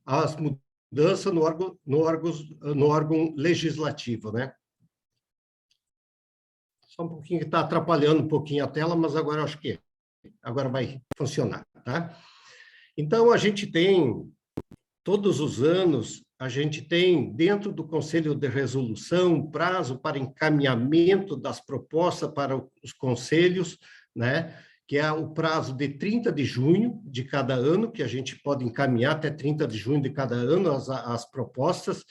as mudanças no órgão legislativo, né? Só um pouquinho que está atrapalhando um pouquinho a tela, mas agora eu acho que agora vai funcionar, tá? Então, a gente tem, todos os anos, a gente tem, dentro do Conselho de Resolução, prazo para encaminhamento das propostas para os conselhos, né? Que é o prazo de 30 de junho de cada ano, que a gente pode encaminhar até 30 de junho de cada ano as propostas.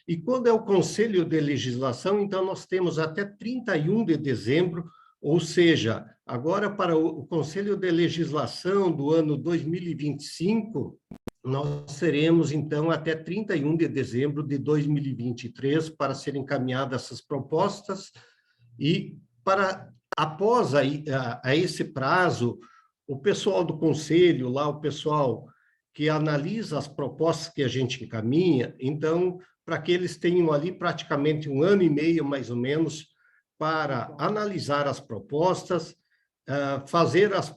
E quando é o Conselho de Legislação, então nós temos até 31 de dezembro, ou seja, agora para o Conselho de Legislação do ano 2025, nós teremos, então, até 31 de dezembro de 2023 para serem encaminhadas essas propostas e para, após a esse prazo, o pessoal do conselho, lá o pessoal que analisa as propostas que a gente encaminha, então, para que eles tenham ali praticamente 1 ano e meio, mais ou menos, para analisar as propostas, fazer as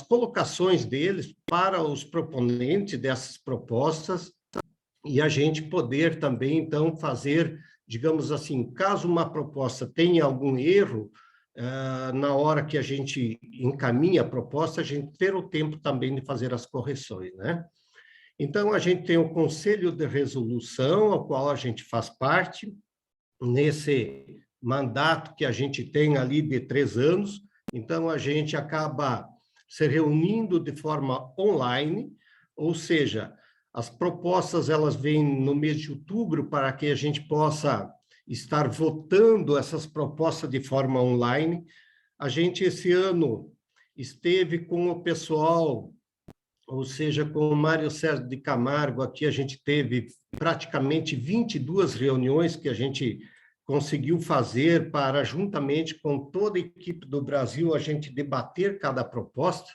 colocações deles para os proponentes dessas propostas e a gente poder também, então, fazer, digamos assim, caso uma proposta tenha algum erro, na hora que a gente encaminha a proposta, a gente ter o tempo também de fazer as correções, né? Então, a gente tem o Conselho de Resolução, ao qual a gente faz parte, nesse mandato que a gente tem ali de 3 anos, então a gente acaba se reunindo de forma online, ou seja, as propostas elas vêm no mês de outubro para que a gente possa estar votando essas propostas de forma online. A gente esse ano esteve com o pessoal, ou seja, com o Mário César de Camargo, aqui a gente teve praticamente 22 reuniões que a gente conseguiu fazer para, juntamente com toda a equipe do Brasil, a gente debater cada proposta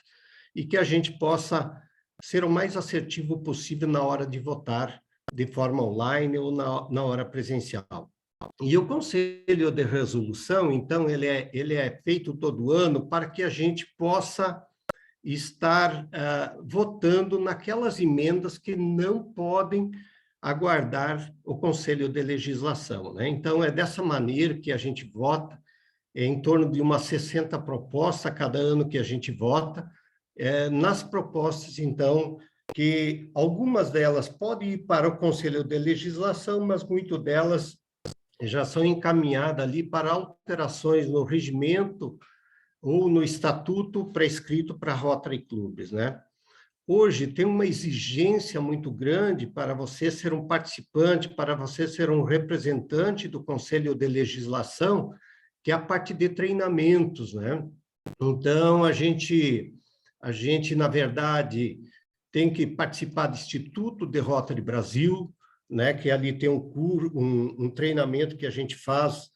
e que a gente possa ser o mais assertivo possível na hora de votar de forma online ou na hora presencial. E o Conselho de Resolução, então, ele é feito todo ano para que a gente possa estar votando naquelas emendas que não podem aguardar o Conselho de Legislação, né? Então, é dessa maneira que a gente vota, em torno de umas 60 propostas a cada ano que a gente vota, nas propostas, então, que algumas delas podem ir para o Conselho de Legislação, mas muitas delas já são encaminhadas ali para alterações no regimento ou no estatuto prescrito para Rotary Clubes, né? Hoje tem uma exigência muito grande para você ser um participante, para você ser um representante do Conselho de Legislação, que é a parte de treinamentos, né? Então, a gente, na verdade, tem que participar do Instituto de Rotary Brasil, né? Que ali tem um treinamento que a gente faz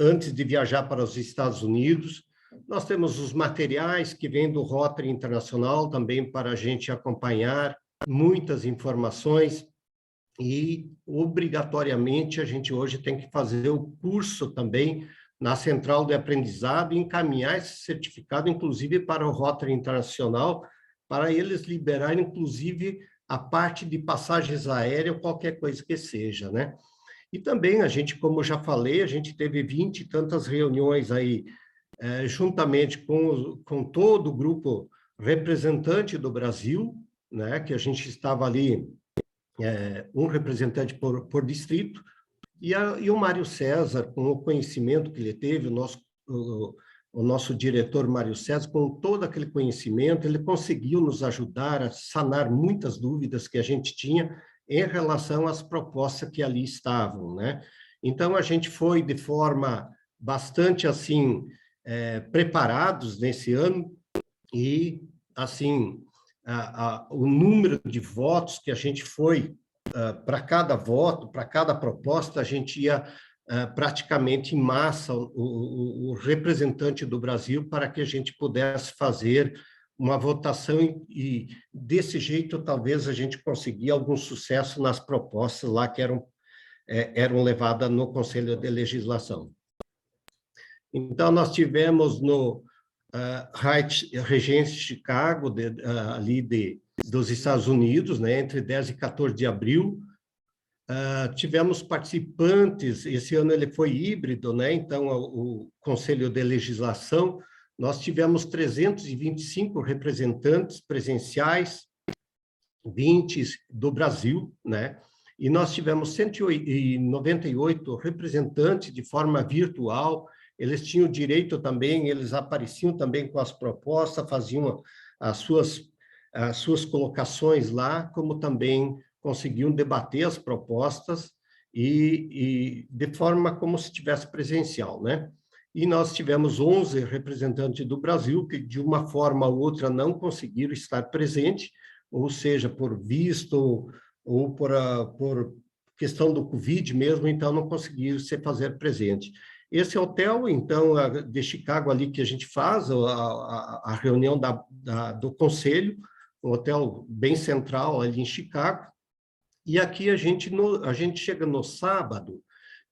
antes de viajar para os Estados Unidos. Nós temos os materiais que vêm do Rotary Internacional também para a gente acompanhar, muitas informações e, obrigatoriamente, a gente hoje tem que fazer o curso também na Central de Aprendizado e encaminhar esse certificado, inclusive, para o Rotary Internacional, para eles liberarem, inclusive, a parte de passagens aéreas, qualquer coisa que seja, né? E também a gente, como eu já falei, a gente teve 20 e tantas reuniões aí, juntamente com todo o grupo representante do Brasil, né, que a gente estava ali, um representante por distrito, e o Mário César, com o conhecimento que ele teve, o nosso diretor Mário César, com todo aquele conhecimento, ele conseguiu nos ajudar a sanar muitas dúvidas que a gente tinha em relação às propostas que ali estavam, né? Então, a gente foi de forma bastante, assim, preparados nesse ano e, assim, o número de votos que a gente foi para cada voto, para cada proposta, a gente ia praticamente em massa o representante do Brasil para que a gente pudesse fazer uma votação e desse jeito talvez a gente conseguia algum sucesso nas propostas lá que eram levadas no Conselho de Legislação. Então, nós tivemos no Regência Chicago, ali de dos Estados Unidos, né, entre 10 e 14 de abril. Tivemos participantes, esse ano ele foi híbrido, né, então o Conselho de Legislação, nós tivemos 325 representantes presenciais, 20 do Brasil, né, e nós tivemos 198 representantes de forma virtual. Eles tinham direito também, eles apareciam também com as propostas, faziam as suas colocações lá, como também conseguiam debater as propostas e de forma como se estivesse presencial, né? E nós tivemos 11 representantes do Brasil que, de uma forma ou outra, não conseguiram estar presentes, ou seja, por visto ou por questão do Covid mesmo, então não conseguiram se fazer presente. Esse hotel, então, de Chicago ali que a gente faz a reunião do conselho, um hotel bem central ali em Chicago, e aqui a gente chega no sábado,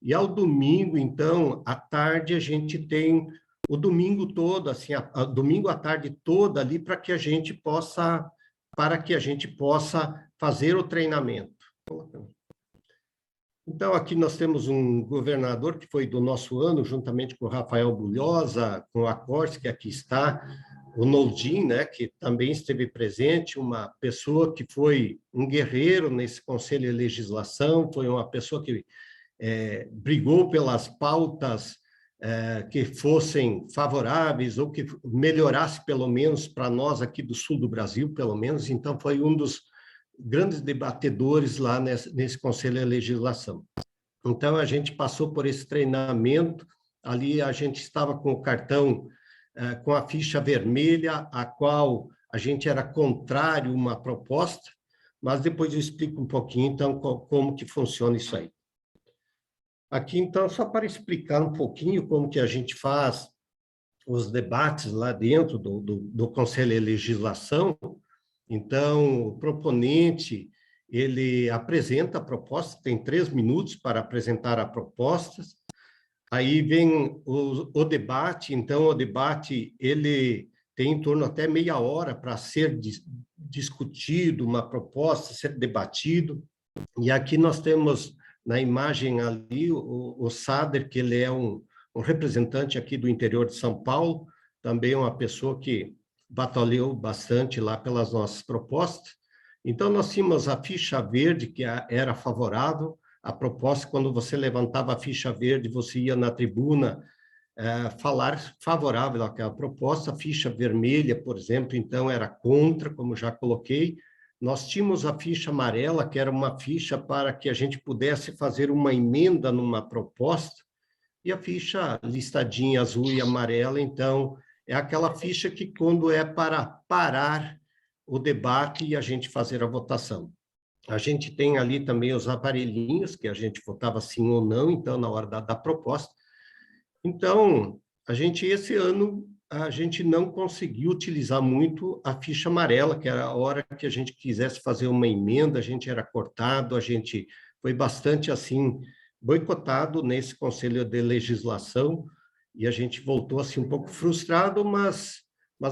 e ao domingo, então, à tarde, a gente tem o domingo todo, assim, domingo à tarde toda ali, para que a gente possa fazer o treinamento. Então, aqui nós temos um governador que foi do nosso ano, juntamente com o Rafael Bulhosa, com a Corte, que aqui está, o Noldin, né, que também esteve presente, uma pessoa que foi um guerreiro nesse Conselho de Legislação, foi uma pessoa que brigou pelas pautas que fossem favoráveis ou que melhorasse, pelo menos, para nós aqui do sul do Brasil, pelo menos. Então, foi um dos grandes debatedores lá nesse Conselho de Legislação. Então, a gente passou por esse treinamento, ali a gente estava com o cartão, com a ficha vermelha, a qual a gente era contrário a uma proposta, mas depois eu explico um pouquinho, então, como que funciona isso aí. Aqui, então, só para explicar um pouquinho como que a gente faz os debates lá dentro do Conselho de Legislação. Então, o proponente, ele apresenta a proposta, tem 3 minutos para apresentar a proposta, aí vem o debate, então o debate, ele tem em torno até meia hora para ser discutido, uma proposta, ser debatido, e aqui nós temos na imagem ali o Sader, que ele é um representante aqui do interior de São Paulo, também uma pessoa que batalhou bastante lá pelas nossas propostas. Então, nós tínhamos a ficha verde, que era favorável à proposta. Quando você levantava a ficha verde, você ia na tribuna falar favorável àquela proposta. A ficha vermelha, por exemplo, então, era contra, como já coloquei. Nós tínhamos a ficha amarela, que era uma ficha para que a gente pudesse fazer uma emenda numa proposta, e a ficha listadinha azul e amarela, então, é aquela ficha que quando é para parar o debate e a gente fazer a votação. A gente tem ali também os aparelhinhos, que a gente votava sim ou não, então, na hora da proposta. Então, esse ano, a gente não conseguiu utilizar muito a ficha amarela, que era a hora que a gente quisesse fazer uma emenda, a gente era cortado, a gente foi bastante, assim, boicotado nesse Conselho de Legislação, e a gente voltou assim um pouco frustrado, mas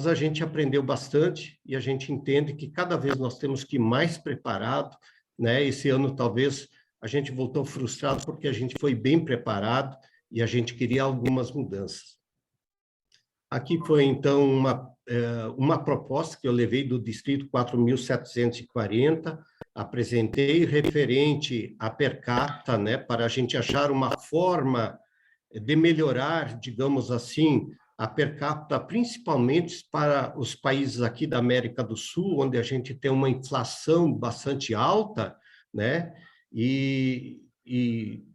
a gente aprendeu bastante e a gente entende que cada vez nós temos que ir mais preparado, né? Esse ano talvez a gente voltou frustrado porque a gente foi bem preparado e a gente queria algumas mudanças. Aqui foi então uma proposta que eu levei do distrito 4.740, apresentei referente a per capita, né, para a gente achar uma forma de melhorar, digamos assim, a per capita, principalmente para os países aqui da América do Sul, onde a gente tem uma inflação bastante alta, né? E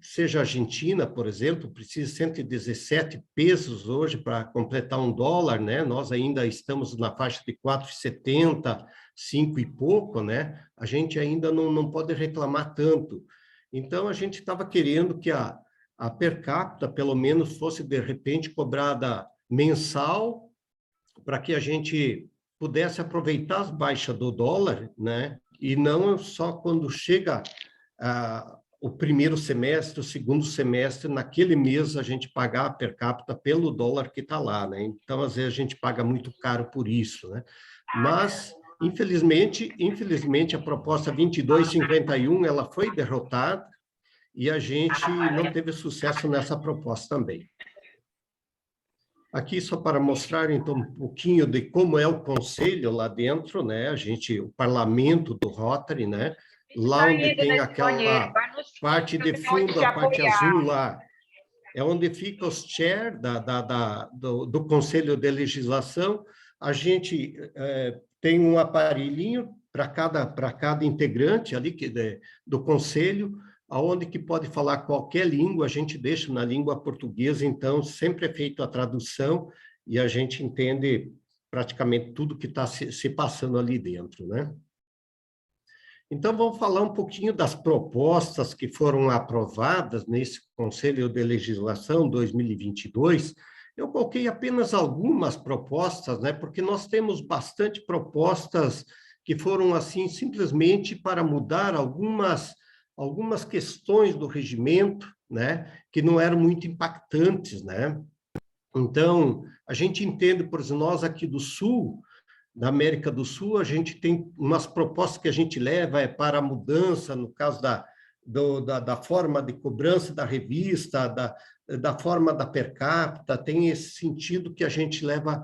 seja a Argentina, por exemplo, precisa 117 pesos hoje para completar $1, né? Nós ainda estamos na faixa de 4,70, 5 e pouco, né? A gente ainda não pode reclamar tanto. Então, a gente estava querendo que a per capita, pelo menos, fosse, de repente, cobrada mensal, para que a gente pudesse aproveitar as baixas do dólar, né? E não só quando chega o primeiro semestre, o segundo semestre, naquele mês a gente pagar a per capita pelo dólar que está lá, né? Então, às vezes, a gente paga muito caro por isso, né? Mas, Infelizmente, a proposta 2251 ela foi derrotada e a gente não teve sucesso nessa proposta também. Aqui só para mostrar, então, um pouquinho de como é o conselho lá dentro, né? O parlamento do Rotary, né? Lá onde tem aquela parte de fundo, a parte azul lá, é onde fica os chair do Conselho de Legislação. A gente tem um aparelhinho para cada integrante ali do Conselho, aonde que pode falar qualquer língua, a gente deixa na língua portuguesa, então sempre é feita a tradução e a gente entende praticamente tudo que está se passando ali dentro, né? Então, vamos falar um pouquinho das propostas que foram aprovadas nesse Conselho de Legislação 2022. Eu coloquei apenas algumas propostas, né, porque nós temos bastante propostas que foram, assim, simplesmente para mudar algumas questões do regimento, né, que não eram muito impactantes, né? Então, a gente entende, por exemplo, nós aqui do Sul, da América do Sul, a gente tem umas propostas que a gente leva para a mudança, no caso da forma de cobrança da revista, da forma da per capita, tem esse sentido que a gente leva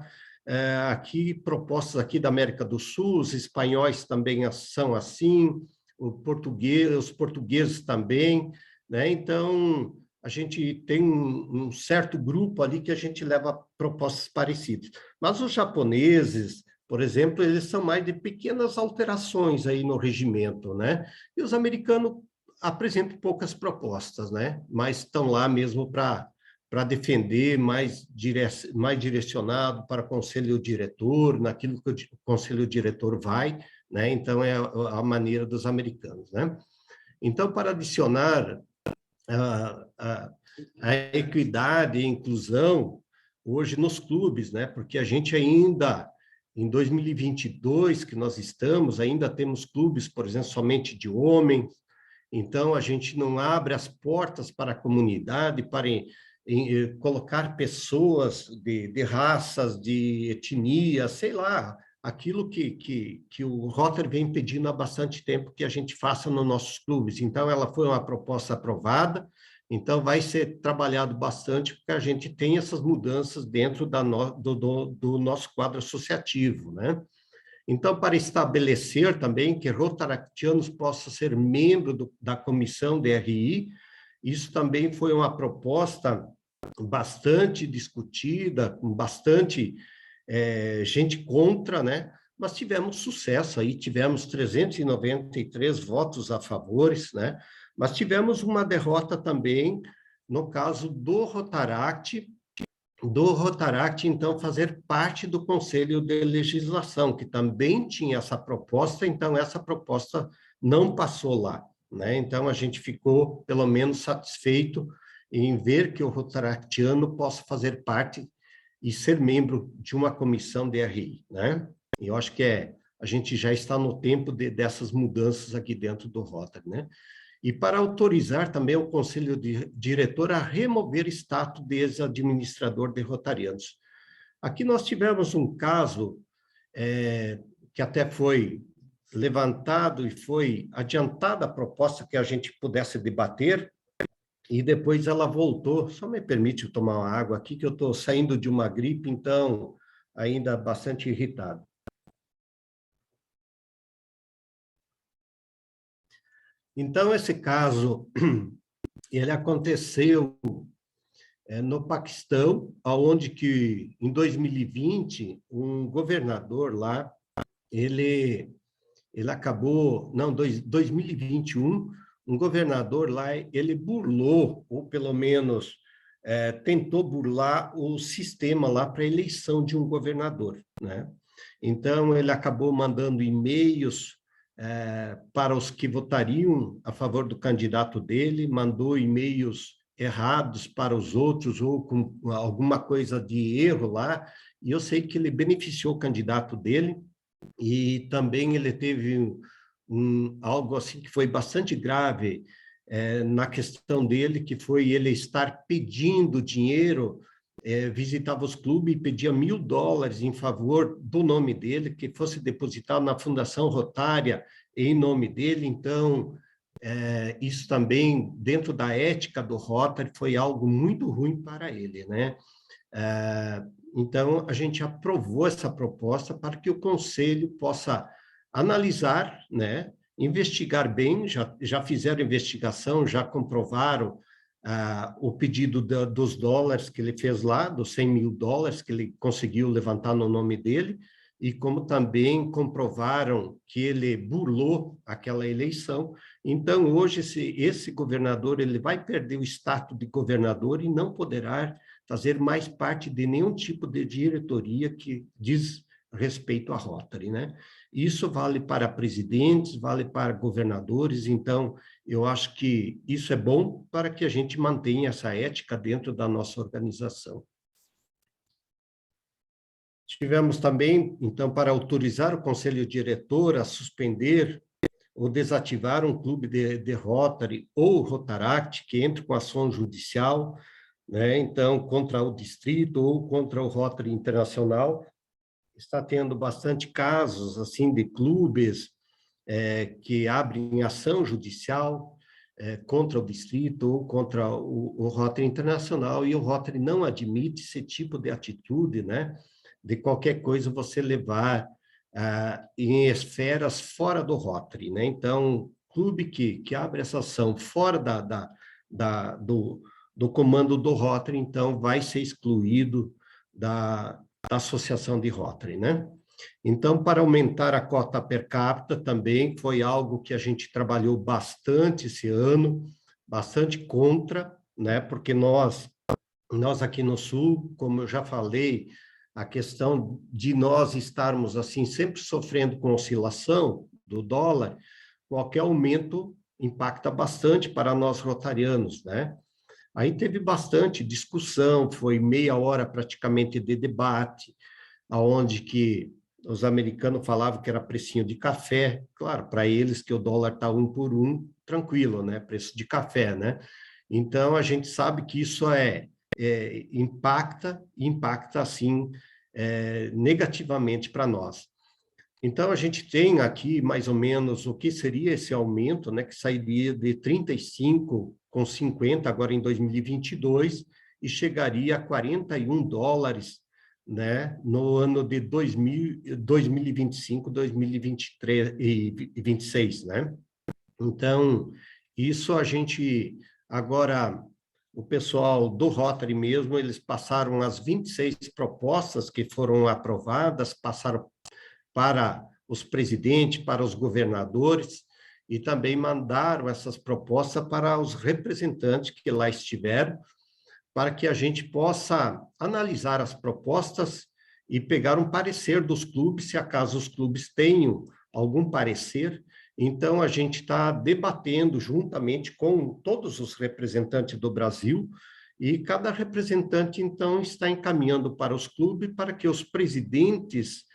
aqui, propostas aqui da América do Sul, os espanhóis também são assim, os portugueses também, né? Então, a gente tem um certo grupo ali que a gente leva propostas parecidas. Mas os japoneses, por exemplo, eles são mais de pequenas alterações aí no regimento, né? E os americanos apresentam poucas propostas, né? Mas estão lá mesmo para defender mais direcionado para o conselho diretor, naquilo que o conselho diretor vai, né? Então, é a maneira dos americanos, né? Então, para adicionar a equidade e inclusão hoje nos clubes, né? Porque a gente ainda em 2022, que nós estamos, ainda temos clubes, por exemplo, somente de homens, então a gente não abre as portas para a comunidade, para colocar pessoas de raças, de etnia, sei lá, aquilo que o Rotary vem pedindo há bastante tempo que a gente faça nos nossos clubes. Então, ela foi uma proposta aprovada, então vai ser trabalhado bastante porque a gente tem essas mudanças dentro do nosso quadro associativo, né? Então, para estabelecer também que rotaractianos possam ser membro da comissão DRI, isso também foi uma proposta bastante discutida, com bastante gente contra, né? Mas tivemos sucesso aí, tivemos 393 votos a favores, né? Mas tivemos uma derrota também no caso do Rotaract, então, fazer parte do Conselho de Legislação, que também tinha essa proposta, então essa proposta não passou lá, né? Então, a gente ficou, pelo menos, satisfeito em ver que o rotaractiano possa fazer parte e ser membro de uma comissão DRI, né? E eu acho que a gente já está no tempo dessas mudanças aqui dentro do Rotary, né? E para autorizar também o Conselho Diretor a remover status de ex-administrador de Rotarianos. Aqui nós tivemos um caso que até foi levantado e foi adiantada a proposta que a gente pudesse debater, e depois ela voltou. Só me permite eu tomar uma água aqui, que eu estou saindo de uma gripe, então ainda bastante irritado. Então, esse caso, ele aconteceu no Paquistão, onde que, em 2020, um governador lá, ele acabou, não, 2021, um governador lá, ele burlou, ou pelo menos tentou burlar o sistema lá para a eleição de um governador, né? Então, ele acabou mandando e-mails para os que votariam a favor do candidato dele, mandou e-mails errados para os outros, ou com alguma coisa de erro lá, e eu sei que ele beneficiou o candidato dele, e também ele teve algo assim que foi bastante grave na questão dele, que foi ele estar pedindo dinheiro visitava os clubes e pedia $1.000 em favor do nome dele, que fosse depositado na Fundação Rotária em nome dele. Então, isso também, dentro da ética do Rotary, foi algo muito ruim para ele, né? Então, a gente aprovou essa proposta para que o Conselho possa analisar, né? Investigar bem, já fizeram investigação, já comprovaram o pedido dos dólares que ele fez lá, dos $100.000 que ele conseguiu levantar no nome dele, e como também comprovaram que ele burlou aquela eleição. Então, hoje, esse governador ele vai perder o status de governador e não poderá fazer mais parte de nenhum tipo de diretoria que diz respeito à Rotary, né? Isso vale para presidentes, vale para governadores. Então, eu acho que isso é bom para que a gente mantenha essa ética dentro da nossa organização. Tivemos também, então, para autorizar o conselho diretor a suspender ou desativar um clube de Rotary ou Rotaract que entre com ação judicial, né? Então, contra o distrito ou contra o Rotary Internacional. Está tendo bastante casos assim de clubes que abrem ação judicial contra o distrito ou contra o Rotary Internacional, e o Rotary não admite esse tipo de atitude, né? De qualquer coisa você levar em esferas fora do Rotary, né? Então, clube que abre essa ação fora do comando do Rotary, então vai ser excluído da associação de Rotary, né? Então, para aumentar a cota per capita também foi algo que a gente trabalhou bastante esse ano, bastante contra, né? Porque nós aqui no Sul, como eu já falei, a questão de nós estarmos assim sempre sofrendo com oscilação do dólar, qualquer aumento impacta bastante para nós rotarianos, né? Aí teve bastante discussão, foi meia hora praticamente de debate, aonde que os americanos falavam que era precinho de café, claro, para eles que o dólar está 1 por 1, tranquilo, né? Preço de café, né? Então, a gente sabe que isso impacta assim, negativamente para nós. Então, a gente tem aqui mais ou menos o que seria esse aumento, né, que sairia de 35,50 agora em 2022 e chegaria a $41, né, no ano de 2025, 2023 e 2026, né? Então, isso a gente agora o pessoal do Rotary mesmo, eles passaram as 26 propostas que foram aprovadas, passaram para os presidentes, para os governadores, e também mandaram essas propostas para os representantes que lá estiveram, para que a gente possa analisar as propostas e pegar um parecer dos clubes, se acaso os clubes tenham algum parecer. Então, a gente está debatendo juntamente com todos os representantes do Brasil, e cada representante, então, está encaminhando para os clubes para que os presidentes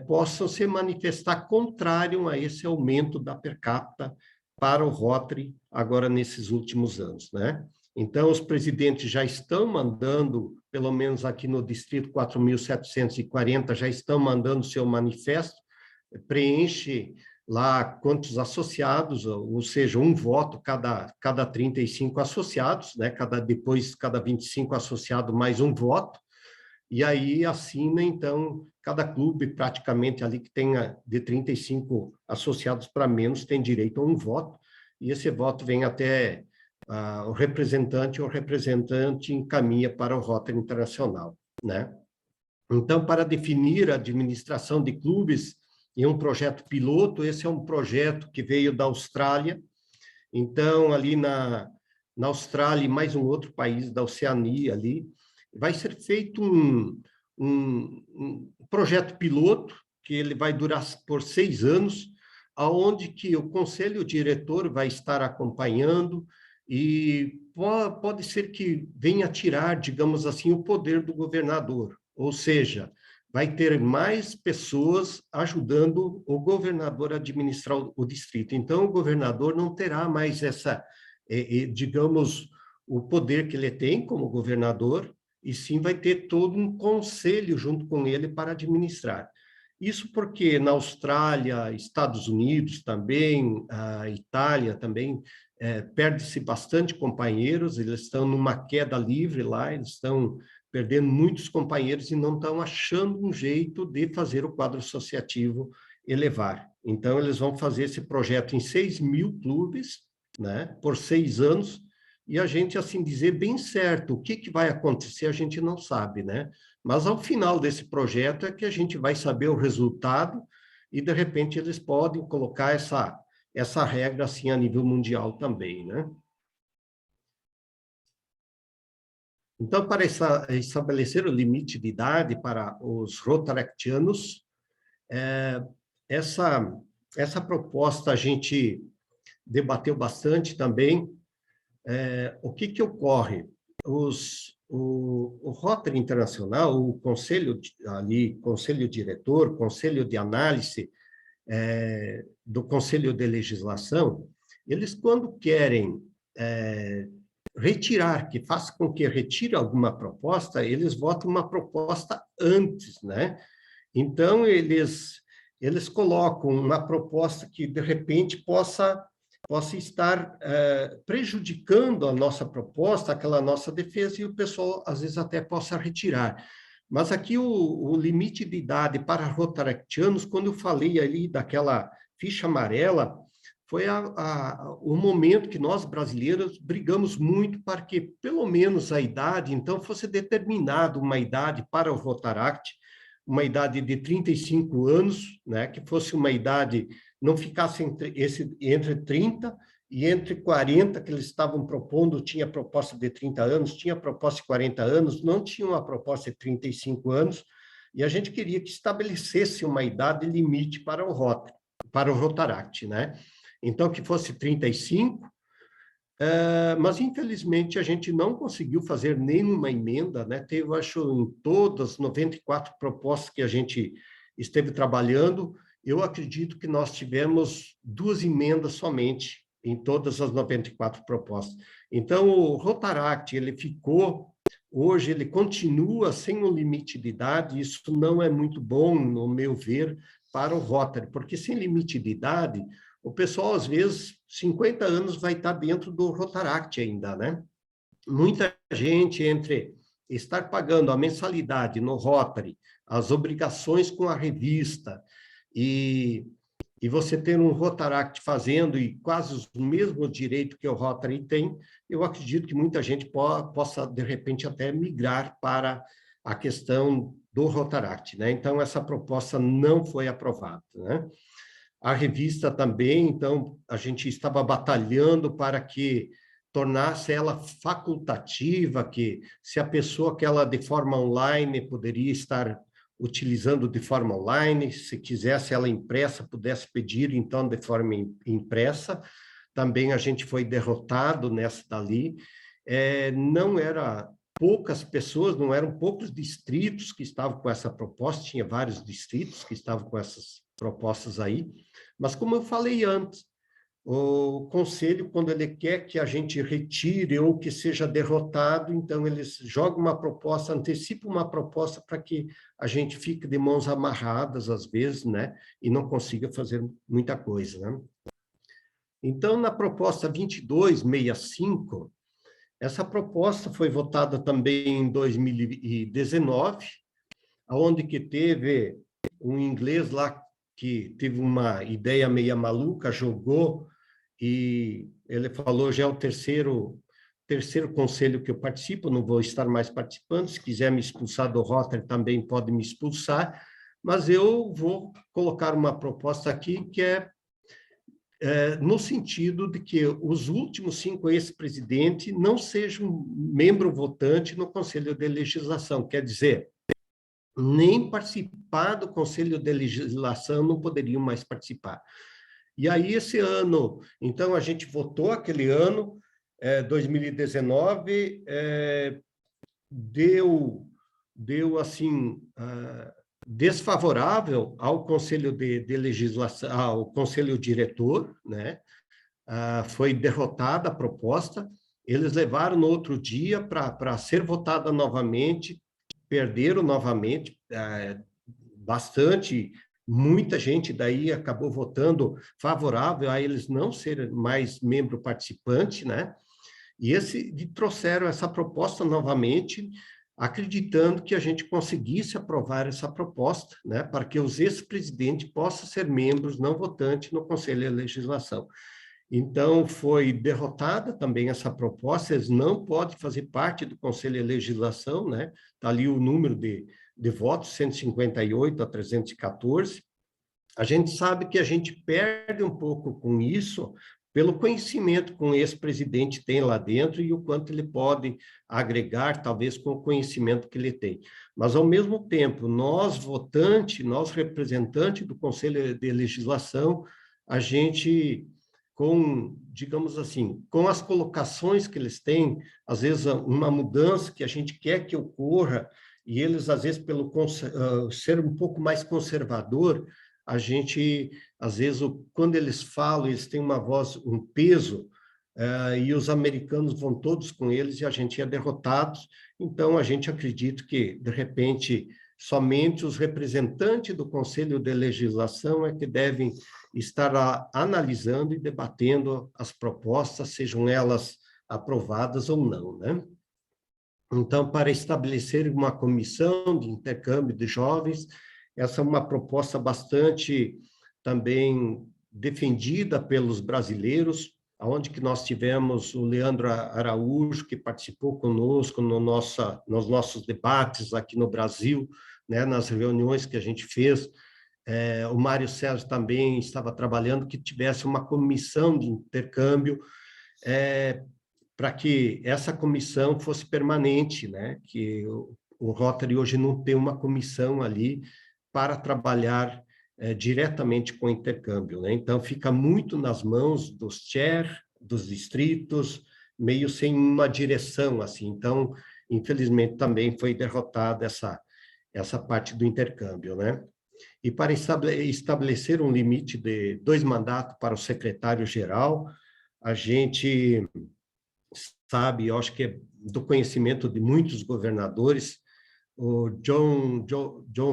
possam se manifestar contrário a esse aumento da per capita para o Rotary agora nesses últimos anos, né? Então, os presidentes já estão mandando, pelo menos aqui no distrito 4.740, já estão mandando seu manifesto, preenche lá quantos associados, ou seja, um voto cada 35 associados, né? Cada 25 associados mais um voto, e aí assina, então, cada clube praticamente ali que tenha de 35 associados para menos tem direito a um voto, e esse voto vem até o representante, ou o representante encaminha para o Rotary Internacional, né? Então, para definir a administração de clubes em um projeto piloto, esse é um projeto que veio da Austrália. Então, ali na Austrália e mais um outro país da Oceania ali, vai ser feito um projeto piloto, que ele vai durar por 6 anos, aonde que o conselho diretor vai estar acompanhando, e pode ser que venha tirar, digamos assim, o poder do governador, ou seja, vai ter mais pessoas ajudando o governador a administrar o distrito. Então, o governador não terá mais digamos, o poder que ele tem como governador, e sim vai ter todo um conselho junto com ele para administrar. Isso porque na Austrália, Estados Unidos também, a Itália também, perde-se bastante companheiros, eles estão numa queda livre lá, eles estão perdendo muitos companheiros e não estão achando um jeito de fazer o quadro associativo elevar. Então, eles vão fazer esse projeto em 6.000 clubes, né, por 6 anos, e a gente, assim dizer, bem certo, o que, que vai acontecer a gente não sabe, né? Mas ao final desse projeto é que a gente vai saber o resultado e, de repente, eles podem colocar essa regra assim a nível mundial também, né? Então, para estabelecer o limite de idade para os rotaractianos, essa, essa proposta a gente debateu bastante também. O que, que ocorre? O Rotary Internacional, o conselho ali, conselho diretor, conselho de análise do conselho de legislação, eles quando querem retirar, que faça com que retire alguma proposta, eles votam uma proposta antes, né? Então, eles colocam uma proposta que, de repente, possa estar prejudicando a nossa proposta, aquela nossa defesa, e o pessoal, às vezes, até possa retirar. Mas aqui o limite de idade para rotaractianos, quando eu falei ali daquela ficha amarela, foi o momento que nós, brasileiros, brigamos muito para que, pelo menos, a idade, então, fosse determinada uma idade para o Rotaract, uma idade de 35 anos, né, que fosse uma idade, não ficasse entre 30 e entre 40, que eles estavam propondo, tinha proposta de 30 anos, tinha proposta de 40 anos, não tinha uma proposta de 35 anos, e a gente queria que estabelecesse uma idade limite para o Rotaract, né? Então, que fosse 35, mas, infelizmente, a gente não conseguiu fazer nenhuma emenda, né? Teve, acho, em todas as 94 propostas que a gente esteve trabalhando, eu acredito que nós tivemos 2 emendas somente em todas as 94 propostas. Então, o Rotaract, ele ficou, hoje, ele continua sem o limite de idade, isso não é muito bom, no meu ver, para o Rotary, porque sem limite de idade, o pessoal, às vezes, 50 anos vai estar dentro do Rotaract ainda, né? Muita gente, entre estar pagando a mensalidade no Rotary, as obrigações com a revista, e você ter um Rotaract fazendo e quase o mesmo direito que o Rotary tem, eu acredito que muita gente possa, de repente, até migrar para a questão do Rotaract, né? Então, essa proposta não foi aprovada, né? A revista também, então, a gente estava batalhando para que tornasse ela facultativa, que se a pessoa que ela de forma online poderia estar utilizando de forma online, se quisesse ela impressa, pudesse pedir, então, de forma impressa. Também a gente foi derrotado nessa dali. Não era poucas pessoas, não eram poucos distritos que estavam com essa proposta, tinha vários distritos que estavam com essas propostas aí, mas como eu falei antes, o conselho, quando ele quer que a gente retire ou que seja derrotado, então eles jogam uma proposta, antecipam uma proposta para que a gente fique de mãos amarradas, às vezes, né, e não consiga fazer muita coisa, né? Então, na proposta 2265, essa proposta foi votada também em 2019, onde que teve um inglês lá que teve uma ideia meia maluca, jogou, e ele falou, já é o terceiro conselho que eu participo, não vou estar mais participando, se quiser me expulsar do Rotary também pode me expulsar, mas eu vou colocar uma proposta aqui que no sentido de que os últimos 5 ex-presidentes não sejam membro votante no Conselho de Legislação, quer dizer, nem participar do Conselho de Legislação não poderiam mais participar. E aí, esse ano, então, a gente votou aquele ano, 2019, deu assim, desfavorável ao Conselho de Legislação, ao Conselho Diretor, né? Foi derrotada a proposta, eles levaram no outro dia para ser votada novamente, perderam novamente, bastante, muita gente daí acabou votando favorável a eles não serem mais membro participante, né? E trouxeram essa proposta novamente, acreditando que a gente conseguisse aprovar essa proposta, né, para que os ex-presidentes possam ser membros não votantes no Conselho de Legislação. Então, foi derrotada também essa proposta, eles não podem fazer parte do Conselho de Legislação, né? Está ali o número de votos, 158 a 314. A gente sabe que a gente perde um pouco com isso, pelo conhecimento que um ex-presidente tem lá dentro e o quanto ele pode agregar, talvez, com o conhecimento que ele tem. Mas, ao mesmo tempo, nós, votantes, nós, representantes do Conselho de Legislação, a gente, com, digamos assim, com as colocações que eles têm, às vezes, uma mudança que a gente quer que ocorra, e eles, às vezes, pelo ser um pouco mais conservador, a gente, às vezes, quando eles falam, eles têm uma voz, um peso, e os americanos vão todos com eles e a gente é derrotado. Então, a gente acredita que, de repente, somente os representantes do Conselho de Legislação é que devem estar analisando e debatendo as propostas, sejam elas aprovadas ou não, né? Então, para estabelecer uma comissão de intercâmbio de jovens, essa é uma proposta bastante também defendida pelos brasileiros, onde que nós tivemos o Leandro Araújo, que participou conosco nos nossos debates aqui no Brasil, né, nas reuniões que a gente fez. O Mário Sérgio também estava trabalhando que tivesse uma comissão de intercâmbio, para que essa comissão fosse permanente, né, que o Rotary hoje não tem uma comissão ali para trabalhar diretamente com o intercâmbio, né? Então, fica muito nas mãos dos chair, dos distritos, meio sem uma direção, assim. Então, infelizmente, também foi derrotada essa parte do intercâmbio, né? E para estabelecer um limite de 2 mandatos para o secretário-geral, a gente sabe, eu acho que é do conhecimento de muitos governadores, o John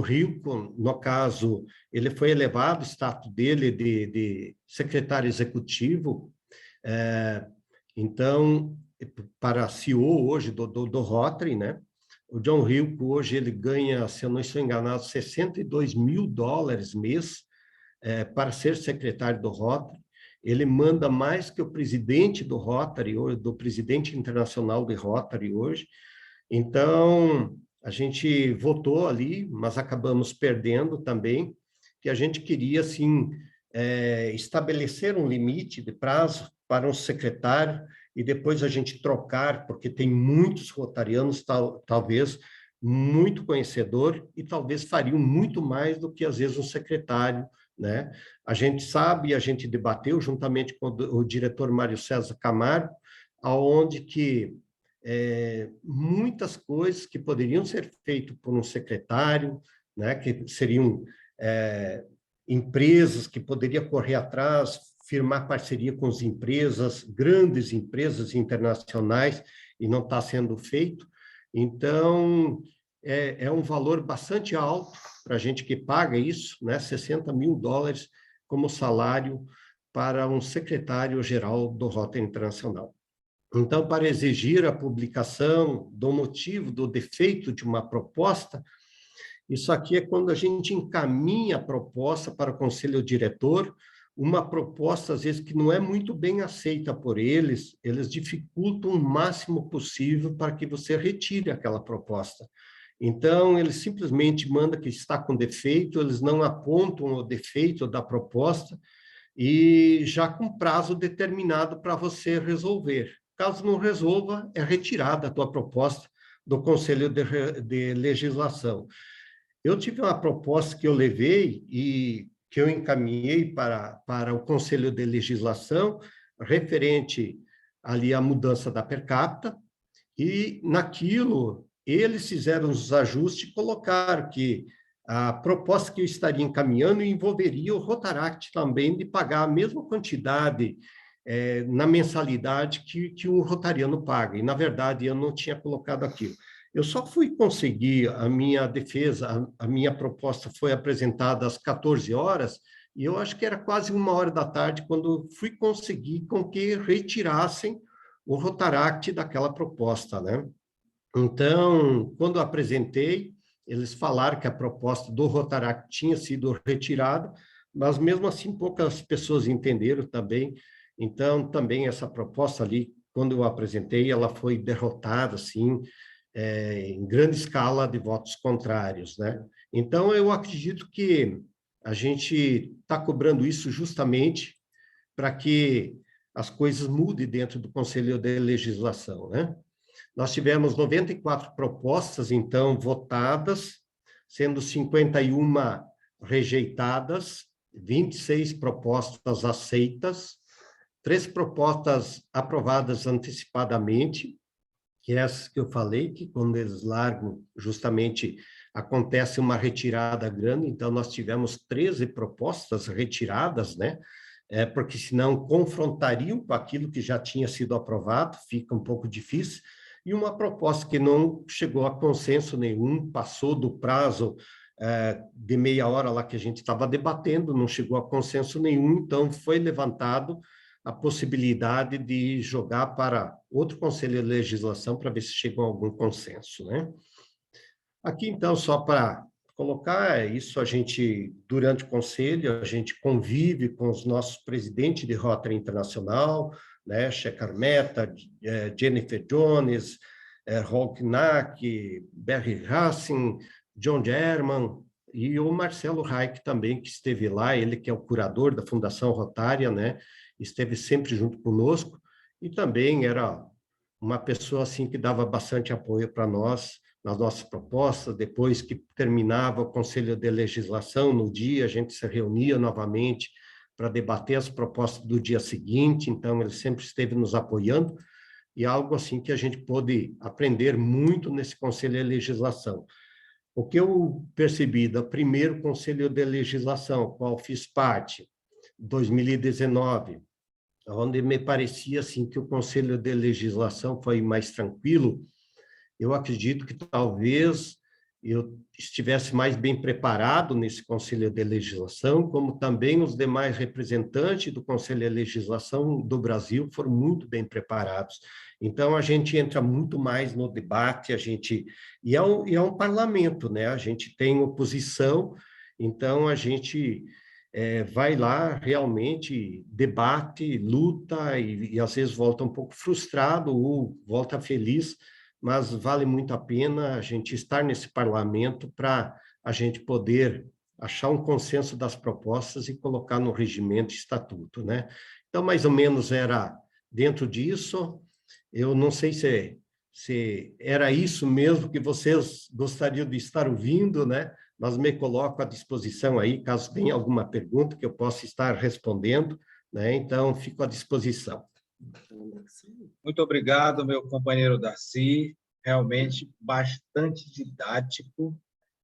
Hillcom, no caso, ele foi elevado, o status dele de secretário executivo, então, para CEO hoje do Rotary, né? O John Hillcom hoje ele ganha, se eu não estou enganado, $62 mil mês para ser secretário do Rotary. Ele manda mais que o presidente do Rotary, do presidente internacional do Rotary hoje. Então, a gente votou ali, mas acabamos perdendo também, que a gente queria, assim, estabelecer um limite de prazo para um secretário e depois a gente trocar, porque tem muitos rotarianos, talvez, muito conhecedor e talvez fariam muito mais do que, às vezes, um secretário, né? A gente sabe, a gente debateu juntamente com o diretor Mário César Camargo, aonde que muitas coisas que poderiam ser feitas por um secretário, né, que seriam empresas que poderiam correr atrás, firmar parceria com as empresas, grandes empresas internacionais, e não está sendo feito. Então, é um valor bastante alto para a gente que paga isso, né, $60 mil como salário para um secretário-geral do Rotary Internacional. Então, para exigir a publicação do motivo do defeito de uma proposta, isso aqui é quando a gente encaminha a proposta para o conselho diretor, uma proposta, às vezes, que não é muito bem aceita por eles, eles dificultam o máximo possível para que você retire aquela proposta. Então, eles simplesmente mandam que está com defeito, eles não apontam o defeito da proposta e já com prazo determinado para você resolver. Caso não resolva, é retirada a tua proposta do Conselho de Legislação. Eu tive uma proposta que eu levei e que eu encaminhei para o Conselho de Legislação, referente ali à mudança da per capita, e naquilo eles fizeram os ajustes e colocaram que a proposta que eu estaria encaminhando envolveria o Rotaract também de pagar a mesma quantidade na mensalidade que o rotariano paga. E, na verdade, eu não tinha colocado aquilo. Eu só fui conseguir a minha defesa, a minha proposta foi apresentada às 14 horas, e eu acho que era quase 1 hora da tarde quando fui conseguir com que retirassem o Rotaract daquela proposta, né? Então, quando eu apresentei, eles falaram que a proposta do Rotaract tinha sido retirada, mas mesmo assim poucas pessoas entenderam também. Então, também essa proposta ali, quando eu apresentei, ela foi derrotada, assim, em grande escala de votos contrários, né? Então, eu acredito que a gente está cobrando isso justamente para que as coisas mudem dentro do Conselho de Legislação, né? Nós tivemos 94 propostas, então, votadas, sendo 51 rejeitadas, 26 propostas aceitas, 3 propostas aprovadas antecipadamente, que é essa que eu falei, que quando eles largam, justamente acontece uma retirada grande, então nós tivemos 13 propostas retiradas, né? Porque senão confrontariam com aquilo que já tinha sido aprovado, fica um pouco difícil, e uma proposta que não chegou a consenso nenhum, passou do prazo de meia hora lá que a gente estava debatendo, não chegou a consenso nenhum, então foi levantado a possibilidade de jogar para outro Conselho de Legislação para ver se chegou a algum consenso, né? Aqui, então, só para colocar isso, a gente, durante o Conselho, a gente convive com os nossos presidentes de Rotary Internacional, né, Shekhar Mehta, Jennifer Jones, Rolf Knack, Barry Racing, John German, e o Marcelo Reich também, que esteve lá, ele que é o curador da Fundação Rotária, né, esteve sempre junto conosco, e também era uma pessoa assim que dava bastante apoio para nós, nas nossas propostas. Depois que terminava o Conselho de Legislação, no dia, a gente se reunia novamente para debater as propostas do dia seguinte, então ele sempre esteve nos apoiando, e algo assim que a gente pôde aprender muito nesse Conselho de Legislação. O que eu percebi do primeiro Conselho de Legislação, qual fiz parte, 2019, onde me parecia assim que o Conselho de Legislação foi mais tranquilo, eu acredito que talvez eu estivesse mais bem preparado nesse Conselho de Legislação, como também os demais representantes do Conselho de Legislação do Brasil foram muito bem preparados. Então, a gente entra muito mais no debate, e é um parlamento, né? A gente tem oposição, então a gente vai lá, realmente debate, luta, e às vezes volta um pouco frustrado ou volta feliz, mas vale muito a pena a gente estar nesse parlamento para a gente poder achar um consenso das propostas e colocar no regimento e estatuto, né? Então, mais ou menos era dentro disso. Eu não sei se era isso mesmo que vocês gostariam de estar ouvindo, né? Mas me coloco à disposição aí, caso tenha alguma pergunta que eu possa estar respondendo, né? Então, fico à disposição. Muito obrigado, meu companheiro Darcy. Realmente bastante didático,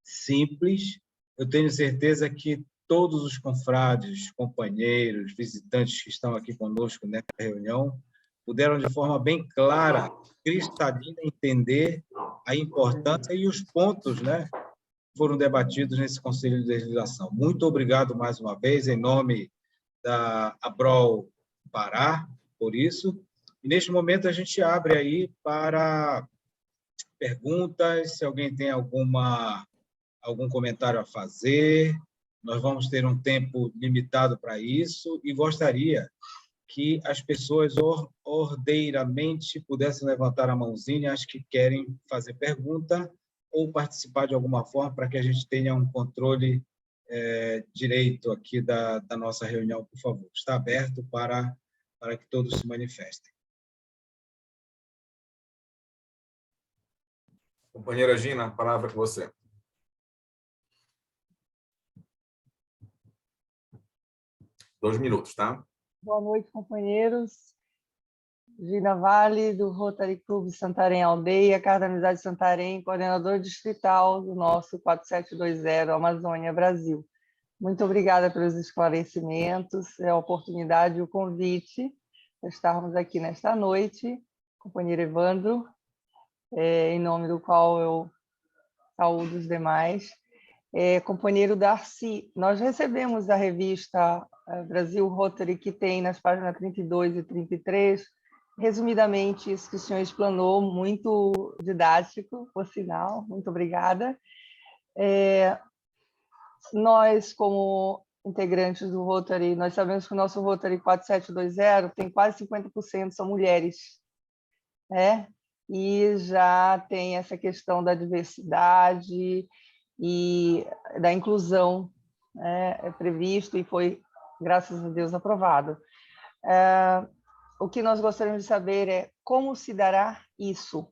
simples. Eu tenho certeza que todos os confrades, companheiros, visitantes que estão aqui conosco nessa reunião puderam, de forma bem clara, cristalina, entender a importância e os pontos, né, que foram debatidos nesse Conselho de Legislação. Muito obrigado mais uma vez, em nome da Abrol Pará, por isso. E, neste momento, a gente abre aí para perguntas, se alguém tem algum comentário a fazer. Nós vamos ter um tempo limitado para isso e gostaria que as pessoas ordeiramente pudessem levantar a mãozinha, as que querem fazer pergunta ou participar de alguma forma, para que a gente tenha um controle direito aqui da nossa reunião, por favor. Está aberto para que todos se manifestem. Companheira Gina, a palavra com você. Dois minutos, tá? Boa noite, companheiros. Gina Vale, do Rotary Clube Santarém Aldeia, Casa da Amizade Santarém, coordenador distrital do nosso 4720 Amazônia, Brasil. Muito obrigada pelos esclarecimentos, a oportunidade e o convite por estarmos aqui nesta noite, companheiro Evandro, em nome do qual eu saúdo os demais. Companheiro Darcy, nós recebemos a revista Brasil Rotary, que tem nas páginas 32 e 33, resumidamente, isso que o senhor explanou, muito didático, por sinal, muito obrigada. Nós, como integrantes do Rotary, nós sabemos que o nosso Rotary 4720 tem quase 50% são mulheres, né? E já tem essa questão da diversidade e da inclusão, né? É previsto e foi, graças a Deus, aprovado. O que nós gostaríamos de saber é como se dará isso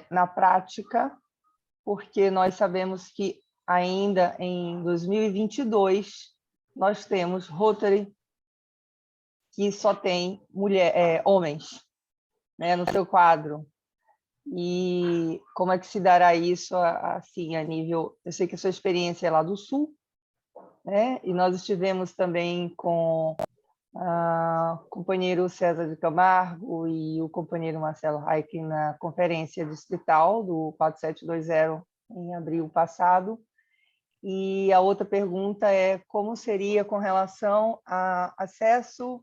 na prática, porque nós sabemos que ainda em 2022 nós temos Rotary que só tem homens, né, no seu quadro. E como é que se dará isso assim a nível... Eu sei que a sua experiência é lá do Sul, né? E nós estivemos também com o companheiro César de Camargo e o companheiro Marcelo Reich na conferência distrital do 4720 em abril passado. E a outra pergunta é como seria com relação a acesso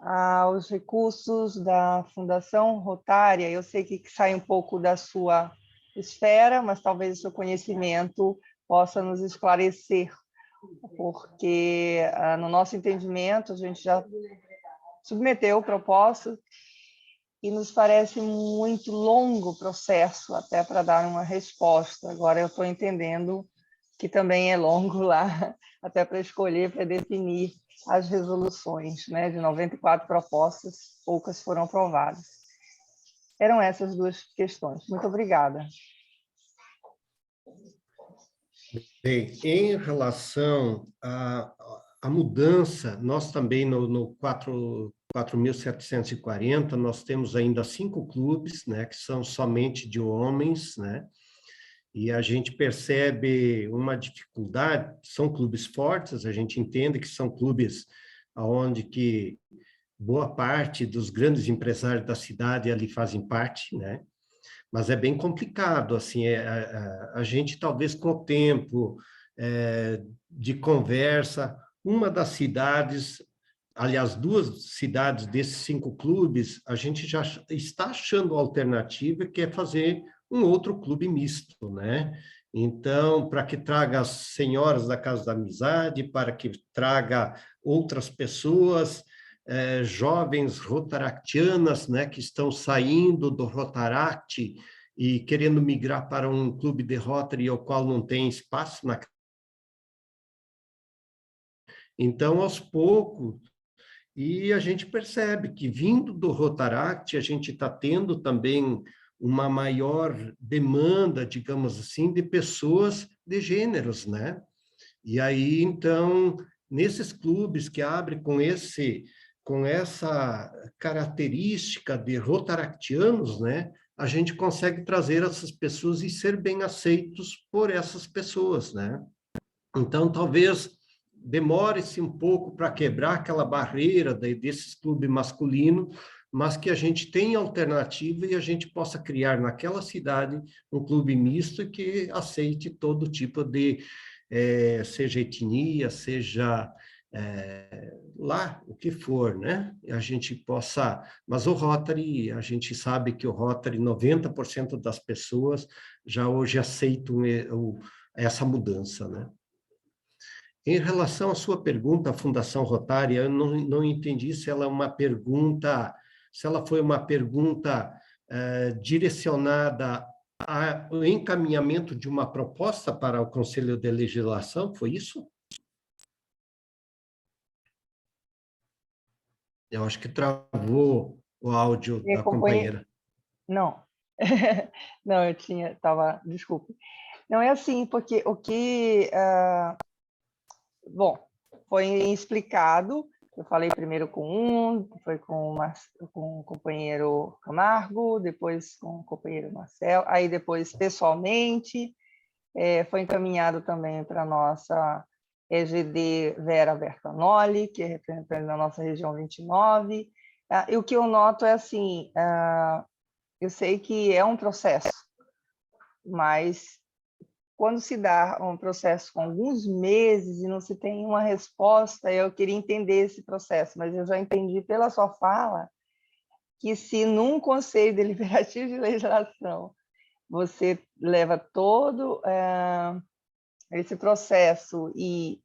aos recursos da Fundação Rotária. Eu sei que sai um pouco da sua esfera, mas talvez o seu conhecimento possa nos esclarecer, porque, no nosso entendimento, a gente já submeteu propostas e nos parece muito longo o processo até para dar uma resposta. Agora eu estou entendendo que também é longo lá, até para escolher, para definir as resoluções, né? De 94 propostas, poucas foram aprovadas. Eram essas duas questões. Muito obrigada. Bem, em relação à mudança, nós também no 4.740, nós temos ainda 5 clubes, né, que são somente de homens, né, e a gente percebe uma dificuldade. São clubes fortes, a gente entende que são clubes onde que boa parte dos grandes empresários da cidade ali fazem parte, né? Mas é bem complicado, assim, a gente talvez com o tempo de conversa, uma das cidades, aliás, 2 cidades desses 5 clubes, a gente já está achando alternativa, que é fazer um outro clube misto, né? Então, para que traga as senhoras da Casa da Amizade, para que traga outras pessoas, jovens rotaractianas, né, que estão saindo do Rotaract e querendo migrar para um clube de Rotary, ao qual não tem espaço na... Então, aos poucos, e a gente percebe que, vindo do Rotaract, a gente está tendo também uma maior demanda, digamos assim, de pessoas de gêneros, né? E aí, então, nesses clubes que abrem com essa característica de rotaractianos, né, a gente consegue trazer essas pessoas e ser bem aceitos por essas pessoas, né? Então, talvez demore-se um pouco para quebrar aquela barreira desses clubes masculinos, mas que a gente tenha alternativa e a gente possa criar naquela cidade um clube misto que aceite todo tipo de, seja etnia, seja lá o que for, né? A gente possa... Mas o Rotary, a gente sabe que o Rotary, 90% das pessoas já hoje aceitam essa mudança, né? Em relação à sua pergunta, a Fundação Rotária, eu não entendi se ela é uma pergunta, se ela foi uma pergunta direcionada ao encaminhamento de uma proposta para o Conselho de Legislação, foi isso? Eu acho que travou o áudio da companheira. Não, não, desculpe. Não é assim, porque o que... Bom, foi explicado, eu falei primeiro com foi com o companheiro Camargo, depois com o companheiro Marcelo, aí depois pessoalmente, foi encaminhado também para a nossa EGD Vera Bertanoli, que é representante da nossa região 29, E o que eu noto é assim, eu sei que é um processo, mas quando se dá um processo com alguns meses e não se tem uma resposta, eu queria entender esse processo, mas eu já entendi pela sua fala que se num Conselho Deliberativo de Legislação você leva todo esse processo e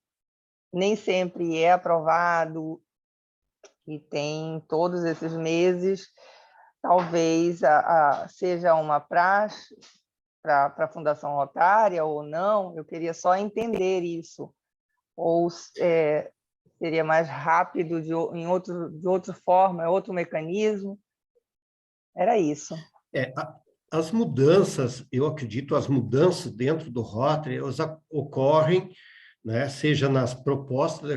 nem sempre é aprovado, e tem todos esses meses, talvez seja uma praxe para a Fundação Rotária ou não, eu queria só entender isso. Ou seria mais rápido de outra forma, outro mecanismo? Era isso. As mudanças, eu acredito, as mudanças dentro do Rotary, elas ocorrem, né, seja nas propostas de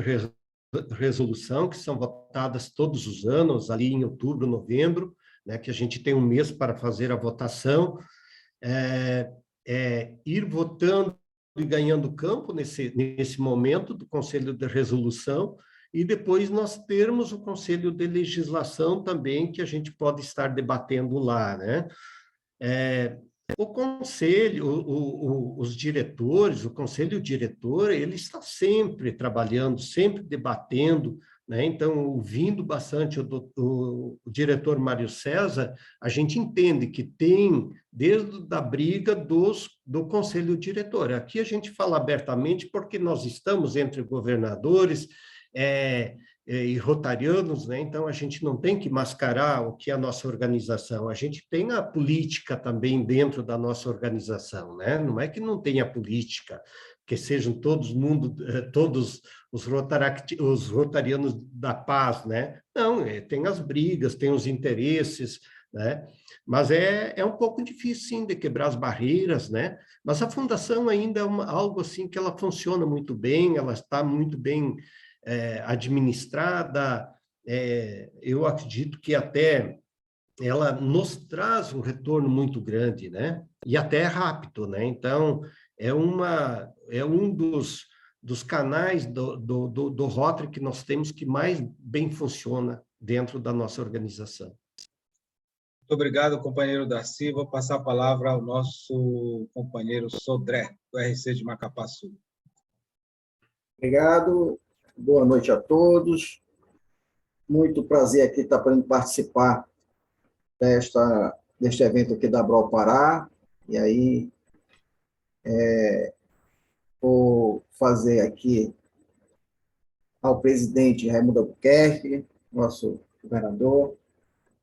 resolução, que são votadas todos os anos, ali em outubro, novembro, né, que a gente tem um mês para fazer a votação, ir votando e ganhando campo nesse momento do Conselho de Resolução, e depois nós termos o Conselho de Legislação também, que a gente pode estar debatendo lá, né? O conselho, os diretores, o conselho diretor, ele está sempre trabalhando, sempre debatendo, né? Então, ouvindo bastante o diretor Mário César, a gente entende que tem, desde a briga do conselho diretor. Aqui a gente fala abertamente porque nós estamos entre governadores, e rotarianos, né? Então a gente não tem que mascarar o que é a nossa organização, a gente tem a política também dentro da nossa organização, né? Não é que não tenha política, que sejam todos os rotarianos da paz, né? Não, tem as brigas, tem os interesses, né? Mas é um pouco difícil, sim, de quebrar as barreiras, né? Mas a fundação ainda é algo assim que ela funciona muito bem, ela está muito bem administrada, eu acredito que até ela nos traz um retorno muito grande, né? E até rápido, né? Então, é um dos canais do Rotary que nós temos que mais bem funciona dentro da nossa organização. Muito obrigado, companheiro Darcy. Vou passar a palavra ao nosso companheiro Sodré, do RC de Macapá Sul. Obrigado, boa noite a todos. Muito prazer aqui estar podendo participar deste evento aqui da Abrol Pará. E aí, vou fazer aqui ao presidente Raimundo Albuquerque, nosso governador,